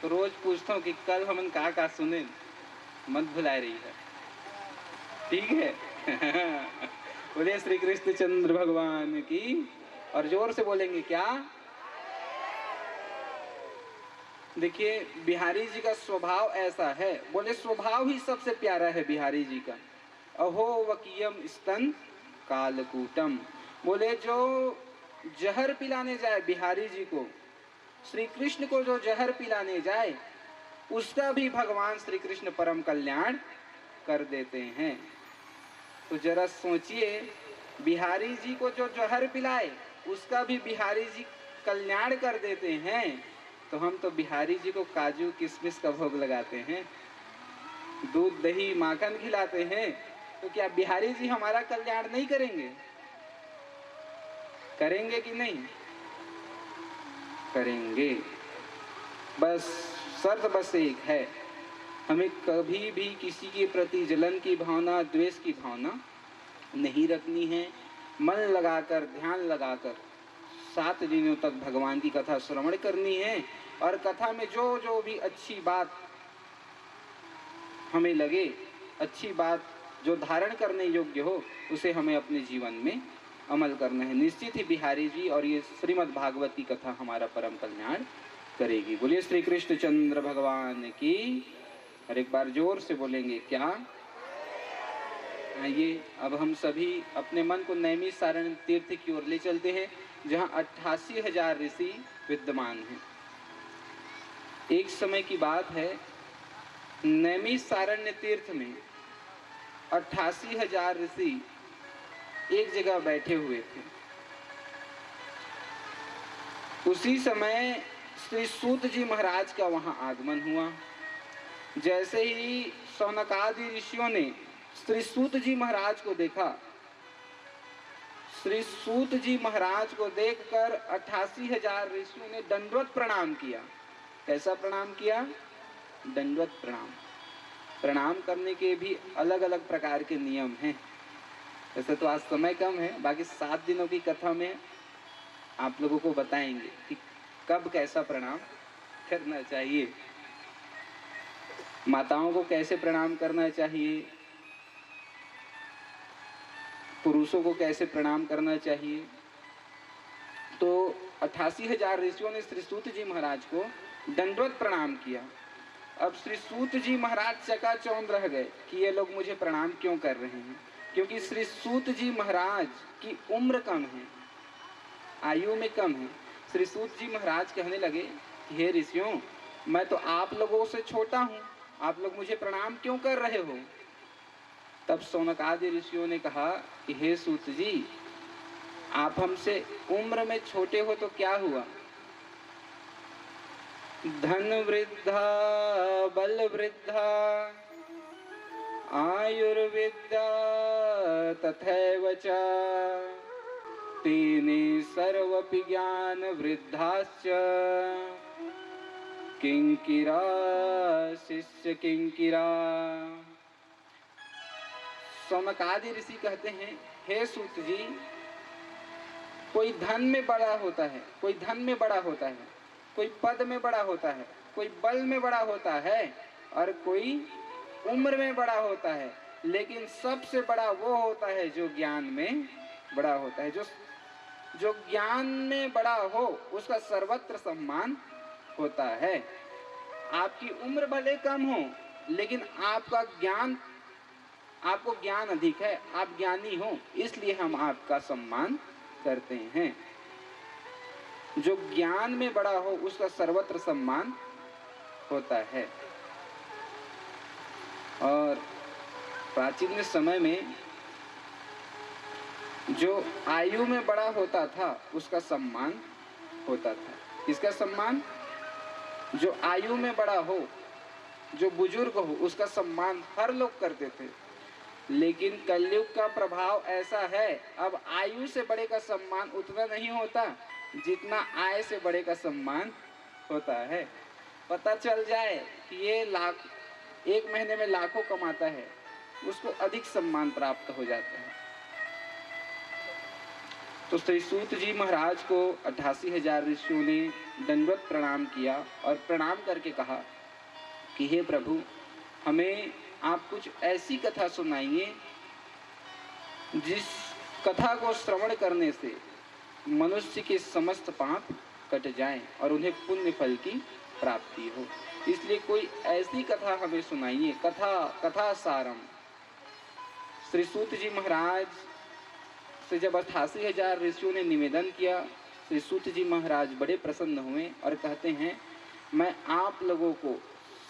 तो रोज पूछता हूँ कि कल हमन का सुने, मत भुला रही है, ठीक है? बोलिए श्री कृष्णचंद्र भगवान की। और जोर से बोलेंगे क्या? देखिए, बिहारी जी का स्वभाव ऐसा है। बोले स्वभाव ही सबसे प्यारा है बिहारी जी का। अहो वकीयम स्तन कालकूटम। बोले जो जहर पिलाने जाए बिहारी जी को, श्री कृष्ण को जो जहर पिलाने जाए, उसका भी भगवान श्री कृष्ण परम कल्याण कर देते हैं। तो जरा सोचिए, बिहारी जी को जो जहर पिलाए उसका भी बिहारी जी कल्याण कर देते हैं, तो हम तो बिहारी जी को काजू किशमिश का भोग लगाते हैं, दूध दही माखन खिलाते हैं, तो क्या बिहारी जी हमारा कल्याण नहीं करेंगे? करेंगे कि नहीं? करेंगे। बस शर्त बस एक है, हमें कभी भी किसी के प्रति जलन की भावना, द्वेष की भावना नहीं रखनी है। मन लगाकर, ध्यान लगाकर 7 दिनों तक भगवान की कथा श्रवण करनी है। और कथा में जो जो भी अच्छी बात हमें लगे, अच्छी बात जो धारण करने योग्य हो उसे हमें अपने जीवन में अमल करना है। निश्चित ही बिहारी जी और ये श्रीमद् भागवत की कथा हमारा परम कल्याण करेगी। बोलिए श्री कृष्ण चंद्र भगवान की। और एक बार जोर से बोलेंगे क्या? आइए अब हम सभी अपने मन को नैमिषारण्य तीर्थ की ओर ले चलते हैं, जहाँ 88,000 ऋषि विद्यमान हैं। एक समय की बात है, नैमिषारण्य तीर्थ में 88,000 ऋषि एक जगह बैठे हुए थे। उसी समय श्री सूत जी महाराज का वहां आगमन हुआ। जैसे ही शौनकादि ऋषियों ने श्री सूत जी महाराज को देखा, श्री सूत जी महाराज को देखकर 88,000 ऋषियों ने दंडवत प्रणाम किया। कैसा प्रणाम किया? दंडवत प्रणाम। प्रणाम करने के भी अलग अलग प्रकार के नियम हैं। वैसे तो आज समय कम है, बाकी 7 दिनों की कथा में आप लोगों को बताएंगे कि कब कैसा प्रणाम करना चाहिए, माताओं को कैसे प्रणाम करना चाहिए, पुरुषों को कैसे प्रणाम करना चाहिए। तो 88,000 ऋषियों ने श्री सूत जी महाराज को दंडवत प्रणाम किया। अब श्री सूत जी महाराज चकाचौंध रह गए कि ये लोग मुझे प्रणाम क्यों कर रहे हैं, क्योंकि श्री सूत जी महाराज की उम्र कम है, आयु में कम है। श्री सूत जी महाराज कहने लगे कि हे ऋषियों, मैं तो आप लोगों से छोटा हूँ, आप लोग मुझे प्रणाम क्यों कर रहे हो? तब शौनकादि ऋषियों ने कहा कि हे सूत जी, आप हमसे उम्र में छोटे हो तो क्या हुआ? धन वृद्धा बल वृद्धा आयुर्विद्या तथैव च तेने सर्वपि ज्ञान वृद्धाश्च किंकिरा शिष्य किंकिरा। शौनकादि ऋषि कहते हैं, हे सूत जी, कोई धन में बड़ा होता है, कोई धन में बड़ा होता है, कोई पद में बड़ा होता है, कोई बल में बड़ा होता है और कोई उम्र में बड़ा होता है, लेकिन सबसे बड़ा वो होता है जो ज्ञान में बड़ा होता है। जो ज्ञान में बड़ा हो उसका सर्वत्र सम्मान होता है। आपकी उम्र भले कम हो, लेकिन आपको ज्ञान अधिक है, आप ज्ञानी हो, इसलिए हम आपका सम्मान करते हैं। जो ज्ञान में बड़ा हो उसका सर्वत्र सम्मान होता है। और प्राचीन समय में जो आयु में बड़ा होता था उसका सम्मान होता था। किसका सम्मान? जो आयु में बड़ा हो, जो बुजुर्ग हो, उसका सम्मान हर लोग करते थे। लेकिन कलयुग का प्रभाव ऐसा है, अब आयु से बड़े का सम्मान उतना नहीं होता जितना आय से बड़े का सम्मान होता है। पता चल जाए कि ये एक महीने में लाखों कमाता है, उसको अधिक सम्मान प्राप्त हो जाता है। तो श्री सूत जी महाराज को 88,000 ऋषियों ने दंडवत प्रणाम किया और प्रणाम करके कहा कि हे प्रभु, हमें आप कुछ ऐसी कथा सुनाइए जिस कथा को श्रवण करने से मनुष्य के समस्त पाप कट जाएं और उन्हें पुण्य फल की प्राप्ति हो। इसलिए कोई ऐसी कथा हमें सुनाइए। कथा सारम। श्री सूत जी महाराज से जब 88,000 ऋषियों ने निवेदन किया, श्री सूत जी महाराज बड़े प्रसन्न हुए और कहते हैं, मैं आप लोगों को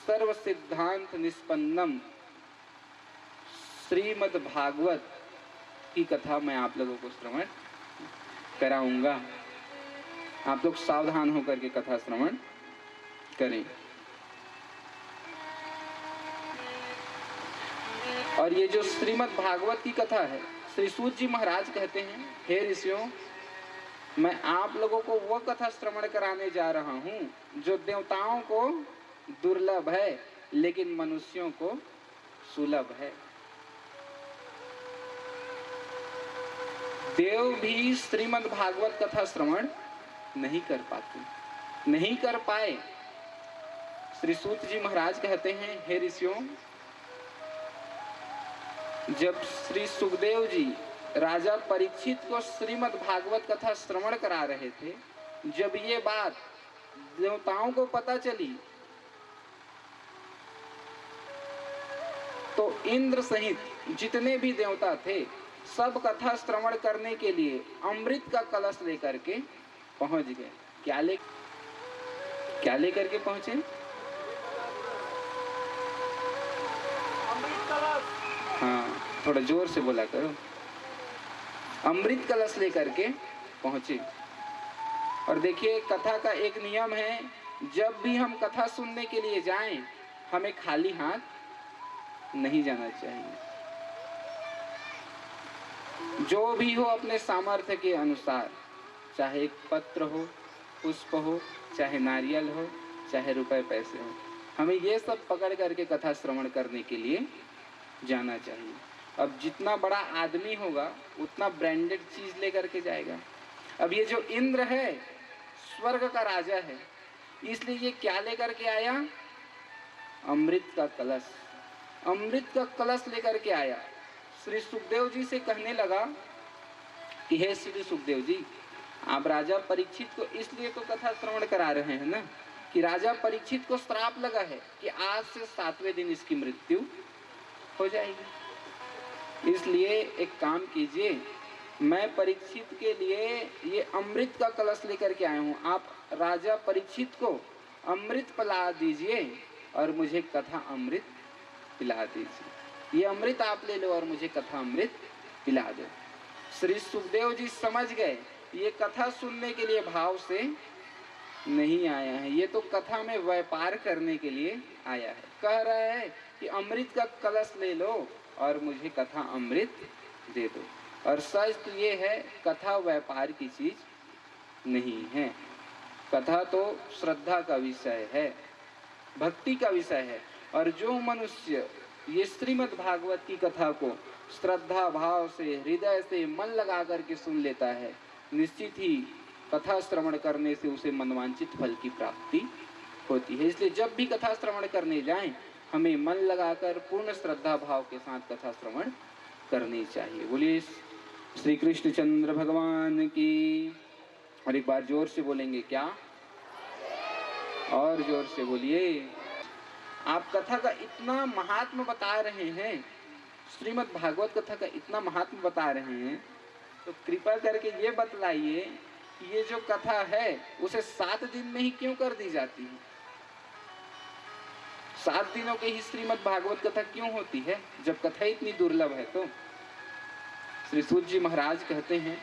सर्व सिद्धांत निष्पन्नम श्रीमद् भागवत की कथा मैं आप लोगों को श्रवण कराऊंगा। आप लोग सावधान होकर के कथा श्रवण करें। और ये जो श्रीमद् भागवत की कथा है, श्री सूत जी महाराज कहते हैं, हे ऋषियों, मैं आप लोगों को वो कथा श्रवण कराने जा रहा हूँ जो देवताओं को दुर्लभ है लेकिन मनुष्यों को सुलभ है। देव भी श्रीमद् भागवत कथा श्रवण नहीं कर पाते, नहीं कर पाए। श्री सूत जी महाराज कहते हैं, हे ऋषियों, जब श्री सुखदेव जी राजा परीक्षित को श्रीमद् भागवत कथा श्रवण करा रहे थे, जब ये बात देवताओं को पता चली तो इंद्र सहित जितने भी देवता थे सब कथा श्रवण करने के लिए अमृत का कलश लेकर के पहुंच गए। क्या लेकर के पहुंचे? हाँ, थोड़ा जोर से बोला करो। अमृत कलश लेकर के पहुंचे। और देखिए, कथा का एक नियम है, जब भी हम कथा सुनने के लिए जाएं, हमें खाली हाथ नहीं जाना चाहिए। जो भी हो अपने सामर्थ्य के अनुसार, चाहे एक पत्र हो, पुष्प हो, चाहे नारियल हो, चाहे रुपए पैसे हो, हमें ये सब पकड़ करके कथा श्रवण करने के लिए जाना चाहिए। अब जितना बड़ा आदमी होगा उतना ब्रांडेड चीज लेकर के जाएगा। अब ये जो इंद्र है स्वर्ग का राजा है, इसलिए ये क्या लेकर के आया? अमृत का कलश। अमृत का कलश लेकर के आया। श्री सुखदेव जी से कहने लगा कि हे श्री सुखदेव जी, आप राजा परीक्षित को इसलिए तो कथा श्रवण करा रहे हैं ना कि राजा परीक्षित को श्राप लगा है कि आज से 7वें दिन इसकी मृत्यु हो जाएगी। इसलिए एक काम कीजिए, मैं परीक्षित के लिए ये अमृत का कलश लेकर के आया हूँ, आप राजा परीक्षित को अमृत पिला दीजिए और मुझे कथा अमृत पिला दीजिए। ये अमृत आप ले लो और मुझे कथा अमृत पिला दो। श्री सुखदेव जी समझ गए ये कथा सुनने के लिए भाव से नहीं आया है, ये तो कथा में व्यापार करने के लिए आया है। कह रहा है कि अमृत का कलश ले लो और मुझे कथा अमृत दे दो। और सच तो ये है, कथा व्यापार की चीज नहीं है। कथा तो श्रद्धा का विषय है, भक्ति का विषय है। और जो मनुष्य ये श्रीमद् भागवत की कथा को श्रद्धा भाव से, हृदय से, मन लगा करके सुन लेता है, निश्चित ही कथा श्रवण करने से उसे मनवांचित फल की प्राप्ति होती है। इसलिए जब भी कथा श्रवण करने जाएं, हमें मन लगाकर पूर्ण श्रद्धा भाव के साथ कथा श्रवण करनी चाहिए। बोलिए श्री कृष्ण चंद्र भगवान की। और एक बार जोर से बोलेंगे क्या? और जोर से बोलिए। आप कथा का इतना महात्म बता रहे हैं, श्रीमद् भागवत कथा का इतना महात्म बता रहे हैं, तो कृपा करके ये बतलाइए कि ये जो कथा है उसे 7 दिन में ही क्यों कर दी जाती है? 7 दिनों के ही श्रीमद् भागवत कथा क्यों होती है जब कथा इतनी दुर्लभ है? तो श्री सूत जी महाराज कहते हैं,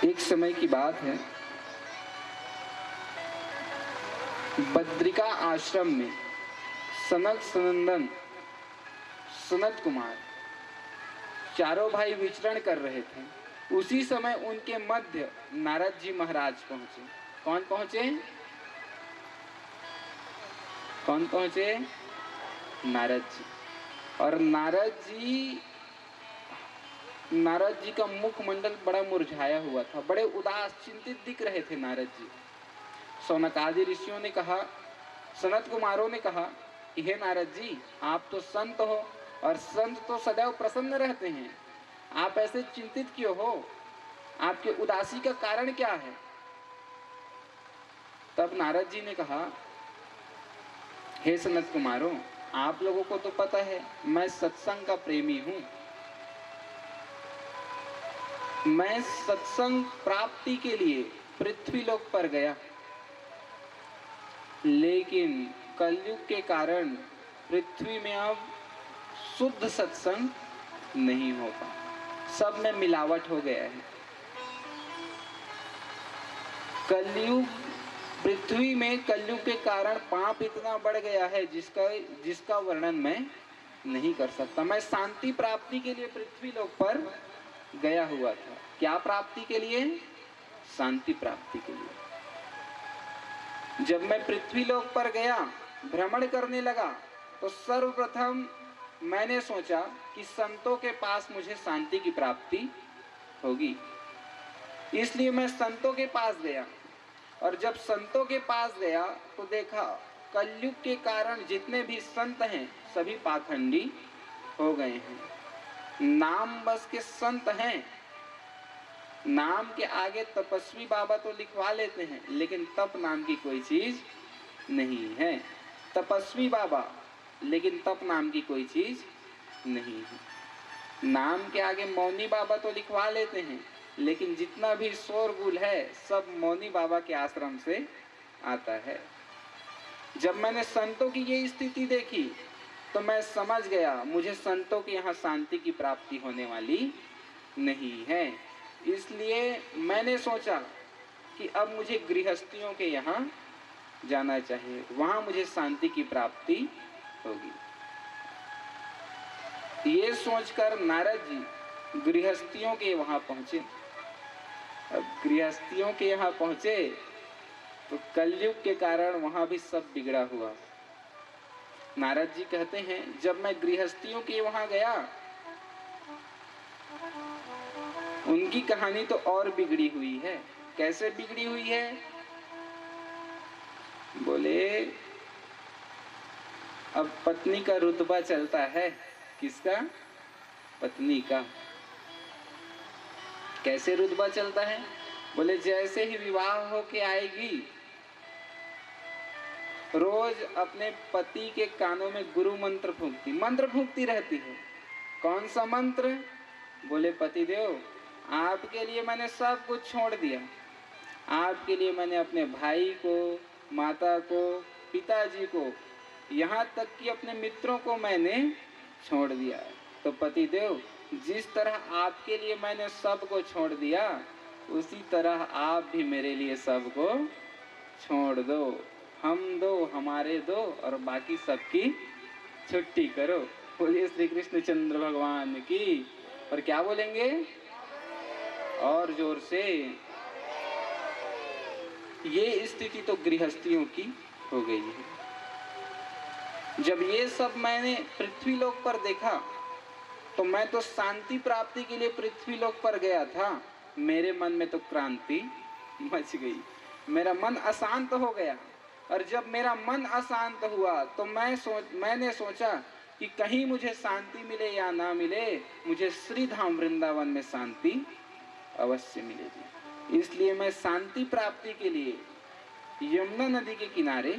एक समय की बात है, बद्रिका आश्रम में सनक सनंदन सनत कुमार चारों भाई विचरण कर रहे थे। उसी समय उनके मध्य नारद जी महाराज पहुंचे। कौन पहुंचे? कौन पहुंचे? नारद जी। और नारद जी का मुखमंडल बड़ा मुरझाया हुआ था, बड़े उदास चिंतित दिख रहे थे नारद जी। सौनकादि ऋषियों ने कहा, सनत कुमारों ने कहा कि हे नारद जी, आप तो संत हो और संत तो सदैव प्रसन्न रहते हैं, आप ऐसे चिंतित क्यों हो? आपके उदासी का कारण क्या है? तब नारद जी ने कहा, हे सनत कुमारों, आप लोगों को तो पता है मैं सत्संग का प्रेमी हूं। मैं सत्संग प्राप्ति के लिए पृथ्वी लोक पर गया, लेकिन कलयुग के कारण पृथ्वी में अब शुद्ध सत्संग नहीं हो पा, सब में मिलावट हो गया है। कलयुग, पृथ्वी में कलयुग के कारण पाप इतना बढ़ गया है जिसका वर्णन मैं नहीं कर सकता। मैं शांति प्राप्ति के लिए पृथ्वी लोक पर गया हुआ था। क्या प्राप्ति के लिए? शांति प्राप्ति के लिए। जब मैं पृथ्वी लोक पर गया, भ्रमण करने लगा, तो सर्वप्रथम मैंने सोचा कि संतों के पास मुझे शांति की प्राप्ति होगी, इसलिए मैं संतों के पास गया। और जब संतों के पास गया तो देखा कलयुग के कारण जितने भी संत हैं सभी पाखंडी हो गए हैं। नाम बस के संत हैं, नाम के आगे तपस्वी बाबा तो लिखवा लेते हैं, लेकिन तप नाम की कोई चीज नहीं है। तपस्वी बाबा, लेकिन तप नाम की कोई चीज नहीं है। नाम के आगे मौनी बाबा तो लिखवा लेते हैं, लेकिन जितना भी शोरगुल है सब मौनी बाबा के आश्रम से आता है। जब मैंने संतों की ये स्थिति देखी तो मैं समझ गया मुझे संतों के यहाँ शांति की प्राप्ति होने वाली नहीं है। इसलिए मैंने सोचा कि अब मुझे गृहस्थियों के यहाँ जाना चाहिए, वहाँ मुझे शांति की प्राप्ति होगी। ये सोचकर नारद जी गृहस्थियों के वहाँ पहुँचे। अब गृहस्थियों के यहाँ पहुँचे तो कलयुग के कारण वहाँ भी सब बिगड़ा हुआ। नारद जी कहते हैं जब मैं गृहस्थियों के वहाँ गया, उनकी कहानी तो और बिगड़ी हुई है। कैसे बिगड़ी हुई है? बोले अब पत्नी का रुतबा चलता है। किसका? पत्नी का। कैसे रुतबा चलता है? बोले जैसे ही विवाह होके आएगी रोज अपने पति के कानों में गुरु मंत्र फूंकती रहती है। कौन सा मंत्र? बोले पतिदेव आपके लिए मैंने सब कुछ छोड़ दिया, आपके लिए मैंने अपने भाई को, माता को, पिताजी को, यहाँ तक कि अपने मित्रों को मैंने छोड़ दिया। तो पतिदेव जिस तरह आपके लिए मैंने सब को छोड़ दिया उसी तरह आप भी मेरे लिए सब को छोड़ दो। हम दो, हमारे दो और बाकी सबकी छुट्टी करो। बोलिए श्री कृष्ण चंद्र भगवान की। और क्या बोलेंगे? और जोर से। ये स्थिति तो गृहस्थियों की हो गई है। जब ये सब मैंने पृथ्वी लोक पर देखा तो मैं तो शांति प्राप्ति के लिए पृथ्वी लोक पर गया था, मेरे मन में तो क्रांति मच गई, मेरा मन अशांत हो गया। और जब मेरा मन अशांत हुआ तो मैंने सोचा कि कहीं मुझे शांति मिले या ना मिले, मुझे श्री धाम वृंदावन में शांति अवश्य मिलेगी। इसलिए मैं शांति प्राप्ति के लिए यमुना नदी के किनारे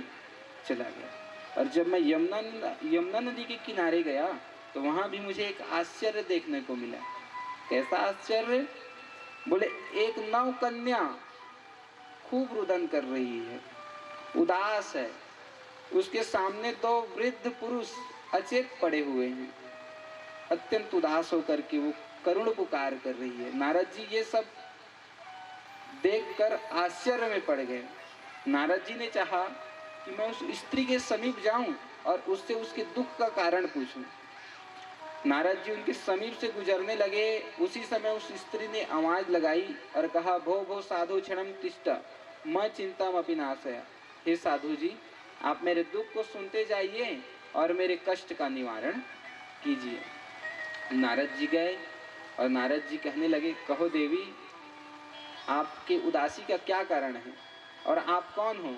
चला गया। और जब मैं यमुना नदी के किनारे गया तो वहाँ भी मुझे एक आश्चर्य देखने को मिला। कैसा आश्चर्य? बोले एक नव कन्या खूब रुदन कर रही है, उदास है, उसके सामने दो वृद्ध पुरुष अचेत पड़े हुए हैं। अत्यंत उदास होकर के वो करुण पुकार कर रही है। नारद जी ये सब देखकर आश्चर्य में पड़ गए। नारद जी ने चाहा कि मैं उस स्त्री के समीप जाऊं और उससे उसके दुख का कारण पूछूं। नारद जी उनके समीप से गुजरने लगे। उसी समय उस स्त्री ने आवाज लगाई और कहा, भो भो साधु क्षणम तिष्ठ मैं चिंताम अपि नाशय। हे साधु जी आप मेरे दुख को सुनते जाइए और मेरे कष्ट का निवारण कीजिए। नारद जी गए और नारद जी कहने लगे, कहो देवी आपके उदासी का क्या कारण है और आप कौन हो?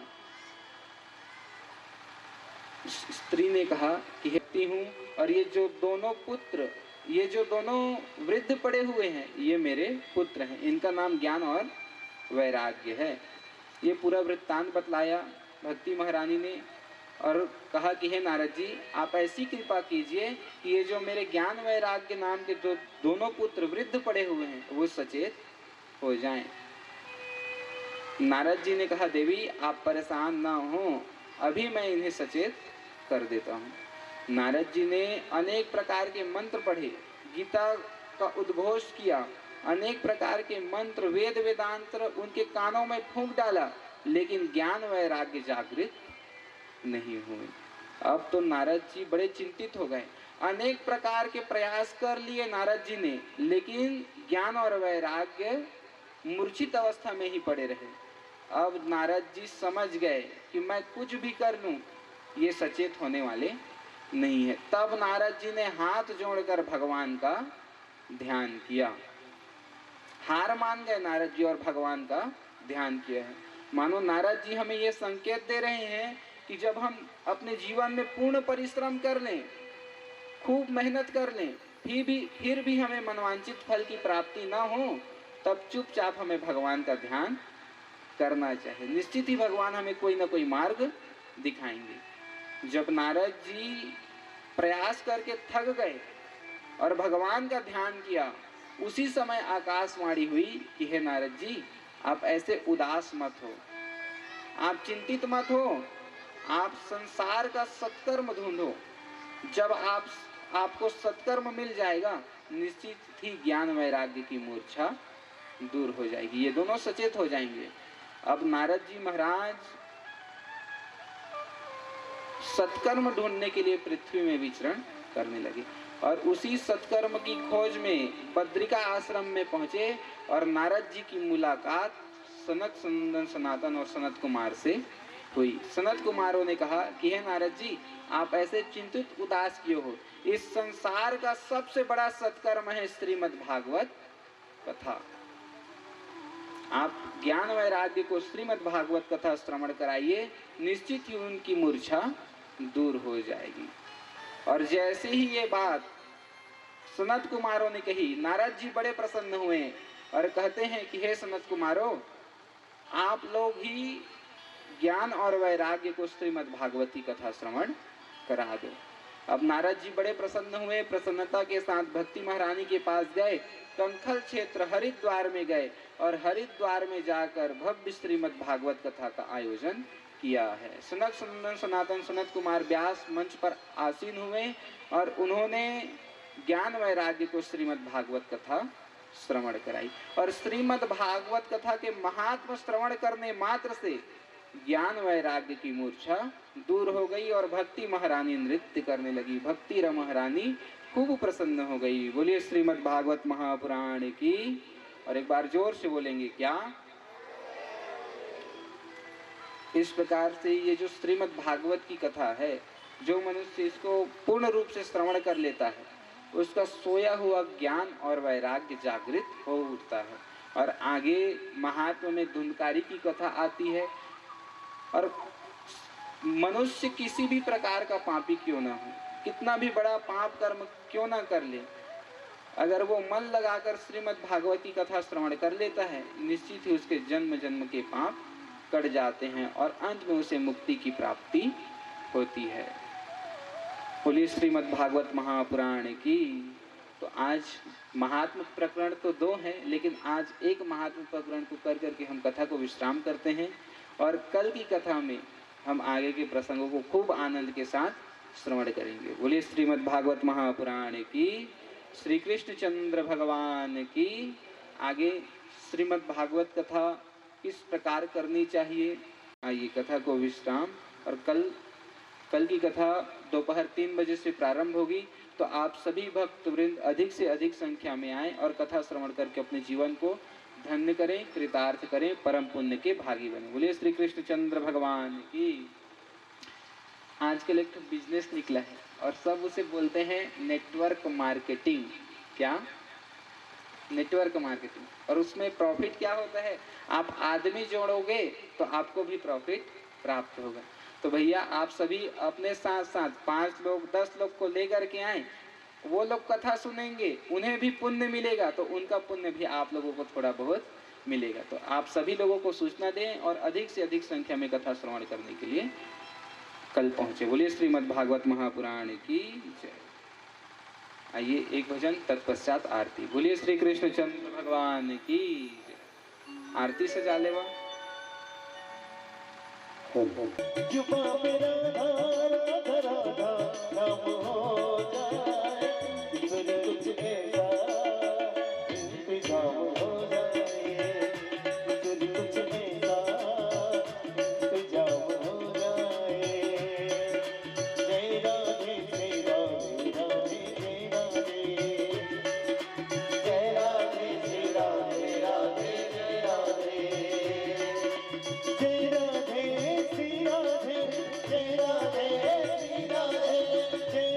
स्त्री ने कहा कि हेती हूँ और ये जो दोनों पुत्र, ये जो दोनों वृद्ध पड़े हुए हैं ये मेरे पुत्र हैं, इनका नाम ज्ञान और वैराग्य है। ये पूरा वृत्तांत बतलाया भक्ति महारानी ने और कहा कि हे नारद जी आप ऐसी कृपा कीजिए कि ये जो मेरे ज्ञान वैराग्य नाम के जो दोनों पुत्र वृद्ध पड़े हुए हैं वो सचेत हो जाएं। नारद जी ने कहा, देवी आप परेशान ना हो, अभी मैं इन्हें सचेत कर देता हूँ। नारद जी ने अनेक प्रकार के मंत्र पढ़े, गीता का उद्घोष किया, अनेक प्रकार के मंत्र वेद वेदांत उनके कानों में फूंक डाला, लेकिन ज्ञान वैराग्य जागृत नहीं हुए। अब तो नारद जी बड़े चिंतित हो गए। अनेक प्रकार के प्रयास कर लिए नारद जी ने, लेकिन ज्ञान और वैराग्य मूर्छित अवस्था में ही पड़े रहे। अब नारद जी समझ गए कि मैं कुछ भी कर लूं ये सचेत होने वाले नहीं है। तब नारद जी ने हाथ जोड़कर भगवान का ध्यान किया। हार मान गए नारद जी और भगवान का ध्यान किया है। मानो नारद जी हमें ये संकेत दे रहे हैं कि जब हम अपने जीवन में पूर्ण परिश्रम कर लें, खूब मेहनत कर लें, फिर भी हमें मनवांचित फल की प्राप्ति ना हो, तब चुपचाप हमें भगवान का ध्यान करना चाहिए। निश्चित ही भगवान हमें कोई ना कोई मार्ग दिखाएंगे। जब नारद जी प्रयास करके थक गए और भगवान का ध्यान किया, उसी समय आकाशवाणी हुई कि हे नारद जी, आप ऐसे उदास मत हो, आप चिंतित मत हो, आप संसार का सत्कर्म ढूंढो। जब आपको सत्कर्म मिल जाएगा, निश्चित ही ज्ञान वैराग्य की मूर्छा दूर हो जाएगी। ये दोनों सचेत हो जाएंगे। अब नारद जी महाराज सत्कर्म ढूंढने के लिए पृथ्वी में विचरण करने लगे और उसी सत्कर्म की खोज में बद्रिका आश्रम में पहुंचे और नारद जी की मुलाकात सनक सनंदन सनातन और सनत कुमार से हुई। सनत कुमारों ने कहा कि हे नारद जी, आप ऐसे चिंतित उदास क्यों हो? इस संसार का सबसे बड़ा सत्कर्म है श्रीमद् भागवत कथा। आप ज्ञान वैराग्य को श्रीमद् भागवत कथा श्रवण कराइए, निश्चित ही उनकी मूर्छा दूर हो जाएगी। और जैसे ही ये बात सनत कुमारों ने कही, नारद जी बड़े प्रसन्न हुए और कहते हैं कि हे सनत कुमारों, आप लोग ही ज्ञान और वैराग्य को श्रीमद् भागवती कथा श्रवण करा दो। अब नारद जी बड़े प्रसन्न हुए, प्रसन्नता के साथ भक्ति महारानी के पास गए, कंखल क्षेत्र हरिद्वार में गए और हरिद्वार में जाकर भव्य श्रीमद् भागवत कथा का आयोजन किया है। सनक सनंदन सनातन सनत कुमार व्यास मंच पर आसीन हुए और उन्होंने ज्ञान वैराग्य को श्रीमद् भागवत कथा श्रवण कराई। और श्रीमद् भागवत कथा के महात्म श्रवण करने मात्र से ज्ञान वैराग्य की मूर्छा दूर हो गई और भक्ति महारानी नृत्य करने लगी। भक्ति महारानी खूब प्रसन्न हो गई। बोलिए श्रीमद् भागवत महापुराण की। और एक बार जोर से बोलेंगे क्या? इस प्रकार से ये जो श्रीमद् भागवत की कथा है, जो मनुष्य इसको पूर्ण रूप से श्रवण कर लेता है, उसका सोया हुआ ज्ञान और वैराग्य जागृत हो उठता है। और आगे महात्मा में धुंधकारी की कथा आती है। और मनुष्य किसी भी प्रकार का पापी क्यों ना हो, कितना भी बड़ा पाप कर्म क्यों ना कर ले, अगर वो मन लगाकर श्रीमद् भागवती कथा श्रवण कर लेता है, निश्चित ही उसके जन्म जन्म के पाप कट जाते हैं और अंत में उसे मुक्ति की प्राप्ति होती है। बोलिए श्रीमद् भागवत महापुराण की। तो आज महात्म प्रकरण तो 2 हैं, लेकिन आज एक महात्म प्रकरण को कर करके हम कथा को विश्राम करते हैं और कल की कथा में हम आगे के प्रसंगों को खूब आनंद के साथ श्रवण करेंगे। बोलिए श्रीमद् भागवत महापुराण की। श्री कृष्ण चंद्र भगवान की। आगे श्रीमद् भागवत कथा किस प्रकार करनी चाहिए, आइए कथा को विश्राम। और कल की कथा दोपहर 3 बजे से प्रारंभ होगी। तो आप सभी भक्त वृंद अधिक से अधिक संख्या में आएं और कथा श्रवण करके अपने जीवन को धन्य करें, कृतार्थ करें, परम पुण्य के भागी बने। बोलिए श्री कृष्ण चंद्र भगवान की। आजकल एक बिजनेस निकला है और सब उसे बोलते हैं नेटवर्क मार्केटिंग। क्या? Network marketing. और उसमें प्रॉफिट क्या होता है? आप आदमी जोड़ोगे तो आपको भी प्रॉफिट प्राप्त होगा। तो भैया आप सभी अपने साथ साथ 5 लोग 10 लोग को लेकर के आए, वो लोग कथा सुनेंगे, उन्हें भी पुण्य मिलेगा, तो उनका पुण्य भी आप लोगों को थोड़ा बहुत मिलेगा। तो आप सभी लोगों को सूचना दें और अधिक से अधिक संख्या में कथा श्रवण करने के लिए कल पहुंचे। बोलिए श्रीमद् भागवत महापुराण की जय। आइए एक भजन तत्पश्चात आरती। बोलिए श्री कृष्ण चंद्र भगवान की जय। आरती सजा लेवा। जुबा पे राधा राधा राधा नाम हो जाए, फिर कुछ ऐसा इंतजाम हो जाए, फिर कुछ ऐसा इंतजाम हो जाए। जय राधे जय राधे राधे जय राधे, जय राधे जय राधे राधे जय राधे, जय राधे श्री राधे, जय राधे श्री राधे, जय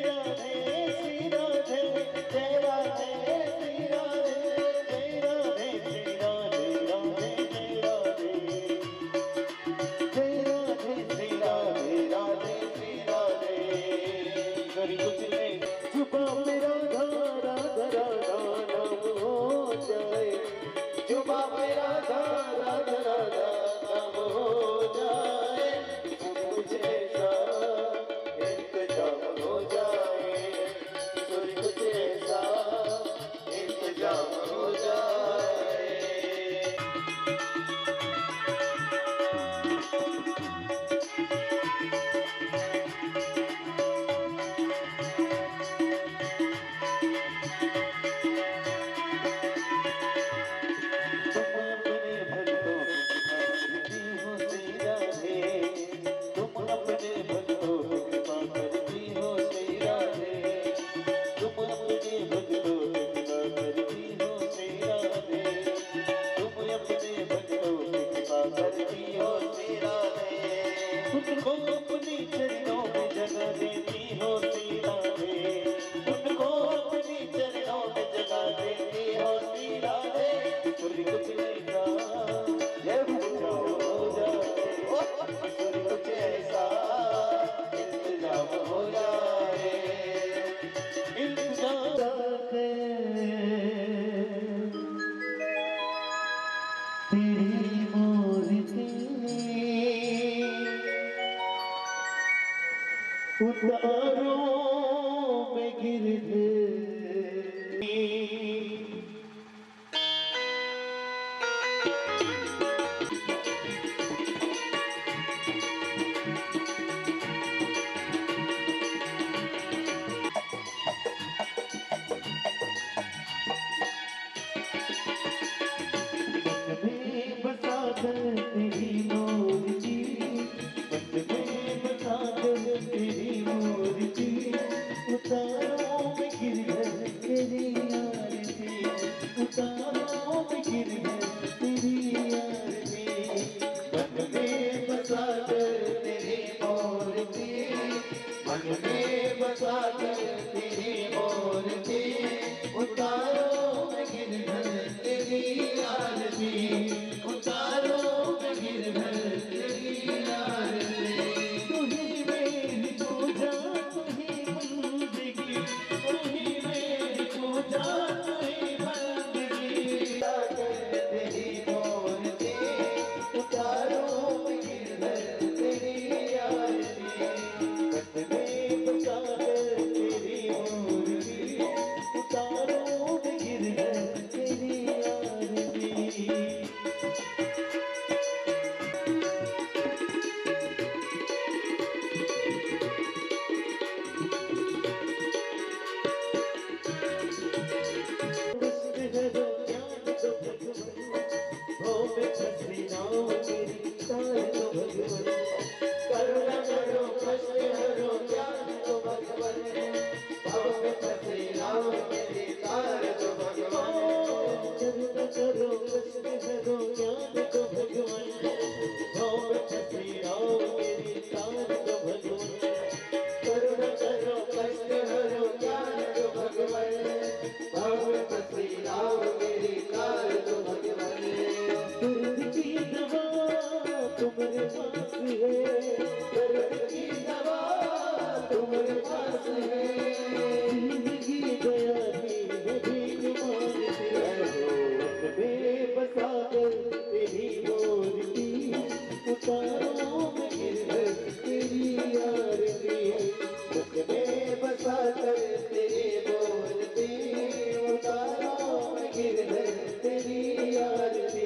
उतारों में गिरते उतारो गिर तेरी आरती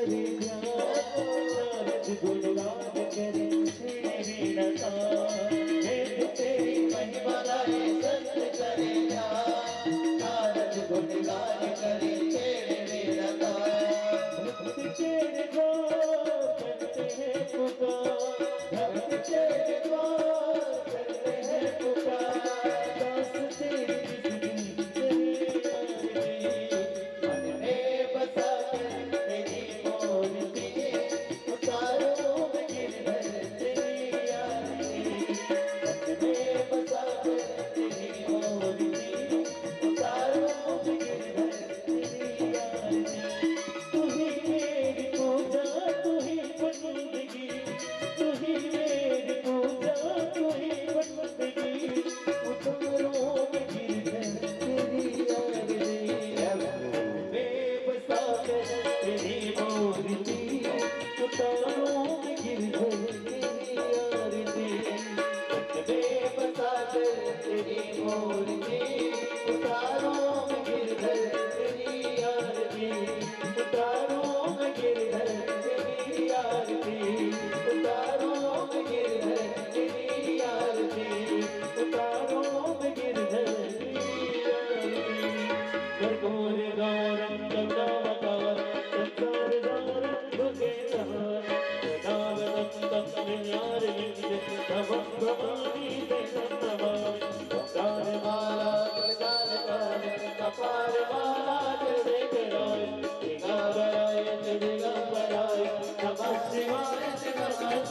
करे नारद गुणगान करे तेरी नता तेरी महिमा गाए संत करे नारद गुणगान करे तेरे नता भक्त तेरे द्वार करते हैं पुकार भक्त तेरे द्वार करते हैं पुकार दास तेरी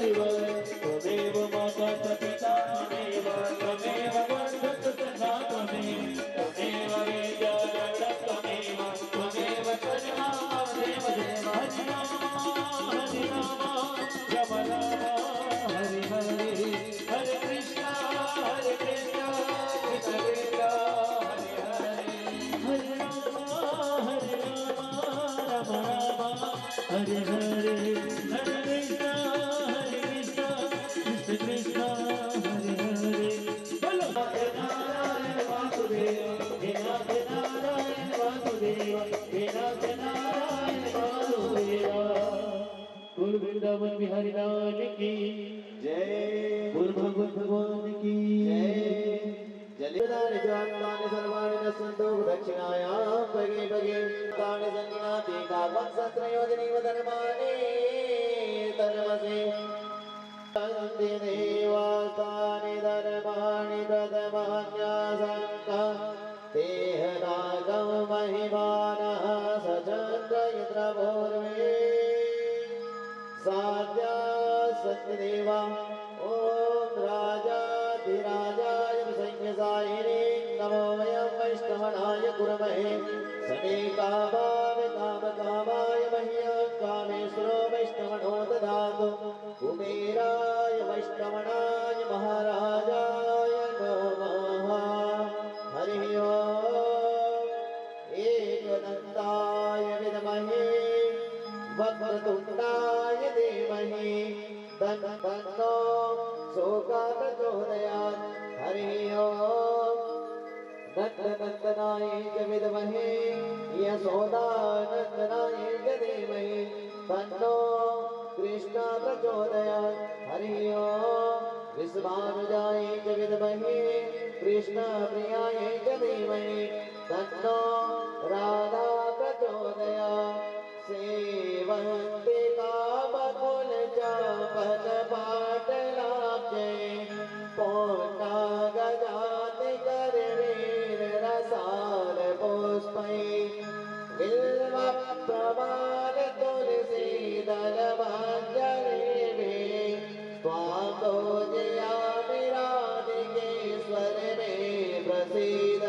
त्वमेव माता पिता त्वमेव त्वमेव वन्दत सदा त्वमेव त्वमेव वेदानन्द त्वमेव त्वमेव कर्मा देव देव हरि राम रम राम हरि हरि हरे कृष्ण कृष्ण कृष्ण हरे राम राम राम हरे हरे हरे कृष्ण कृष्ण हरे हरे बोलो नारायण वासुदेव हे नारायण वासुदेव हे नारायण वासुदेव गुरु वृंदावन बिहारी लाल की जय गुरु भगवत भगवान की जय जलिदानि द्वात्तानि सर्वाणि नश्यन्तो दक्षिणायां भगे भगे तानि संज्ञाति काकसहस्रयोजनीव धर्माणि धर्मसे अन्ति देवास्तानि धर्माणि प्रथमान्यासङ्का तेह नागं महिमानः सचन्द्रयत्रपूर्वे साध्या सत्यदेवा ॐ राजाधिराजाय संज्ञसायिने नमो वयं वैष्णवनाय कुर्महे सनेकामाय कामकामाय मह्यं कामेश्वरो वैष्णवनो ददातु कुबेराय वैष्णवनाय महाराजाय नमः हरिः ओम् एकदन्ताय विद्महे वक्रतुण्डाय धीमहि तन्नो शोकाप्रचोदयात् हरिः ओम् नन्दनन्दनाय च विद्महे यशोदानन्दनाय च धीमहि तन्नो कृष्ण प्रचोदयात् हरिः ओम् विश्वानुजाय च विद्महे कृष्णप्रियाय च धीमहि तन्नो राधा प्रचोदयात् सेवन्ति कामकुल चापन पाटलाब्जे पूर्णागजाति करवीर रसाल पुष्पै बिल्व प्रमाल तुलसी दल मंजरी स्वां पूजयामि राधिकेश्वर में प्रसीद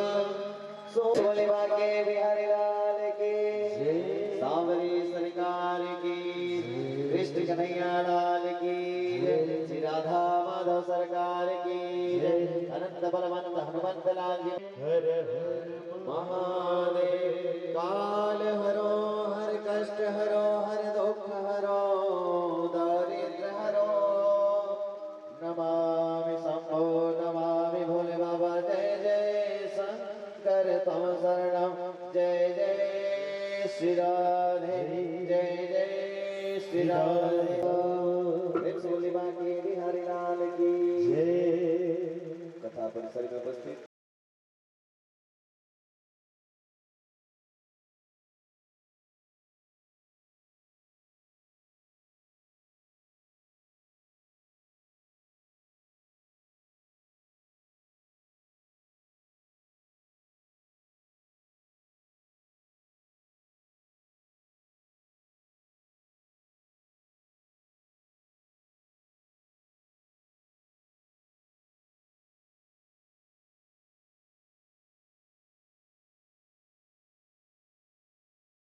सोले भाग्य बिहारी लाल की सांवरी सरकार की कृष्ण कन्हैया लाल की श्री राधा माधव सरकार की अनंत बलवंत हनुमंत लाल की हर हर महादेव काल हरो हर कष्ट हरो हर दुख हरो दारिद्र हरो नमामि शंभो नमामि भोले बाबा जय जय शंकर तम शरणम जय जय श्री राधे जय जय श्री राम प्रेम से बोले बांके बिहारी लाल की जय। कथा परिसर में उपस्थित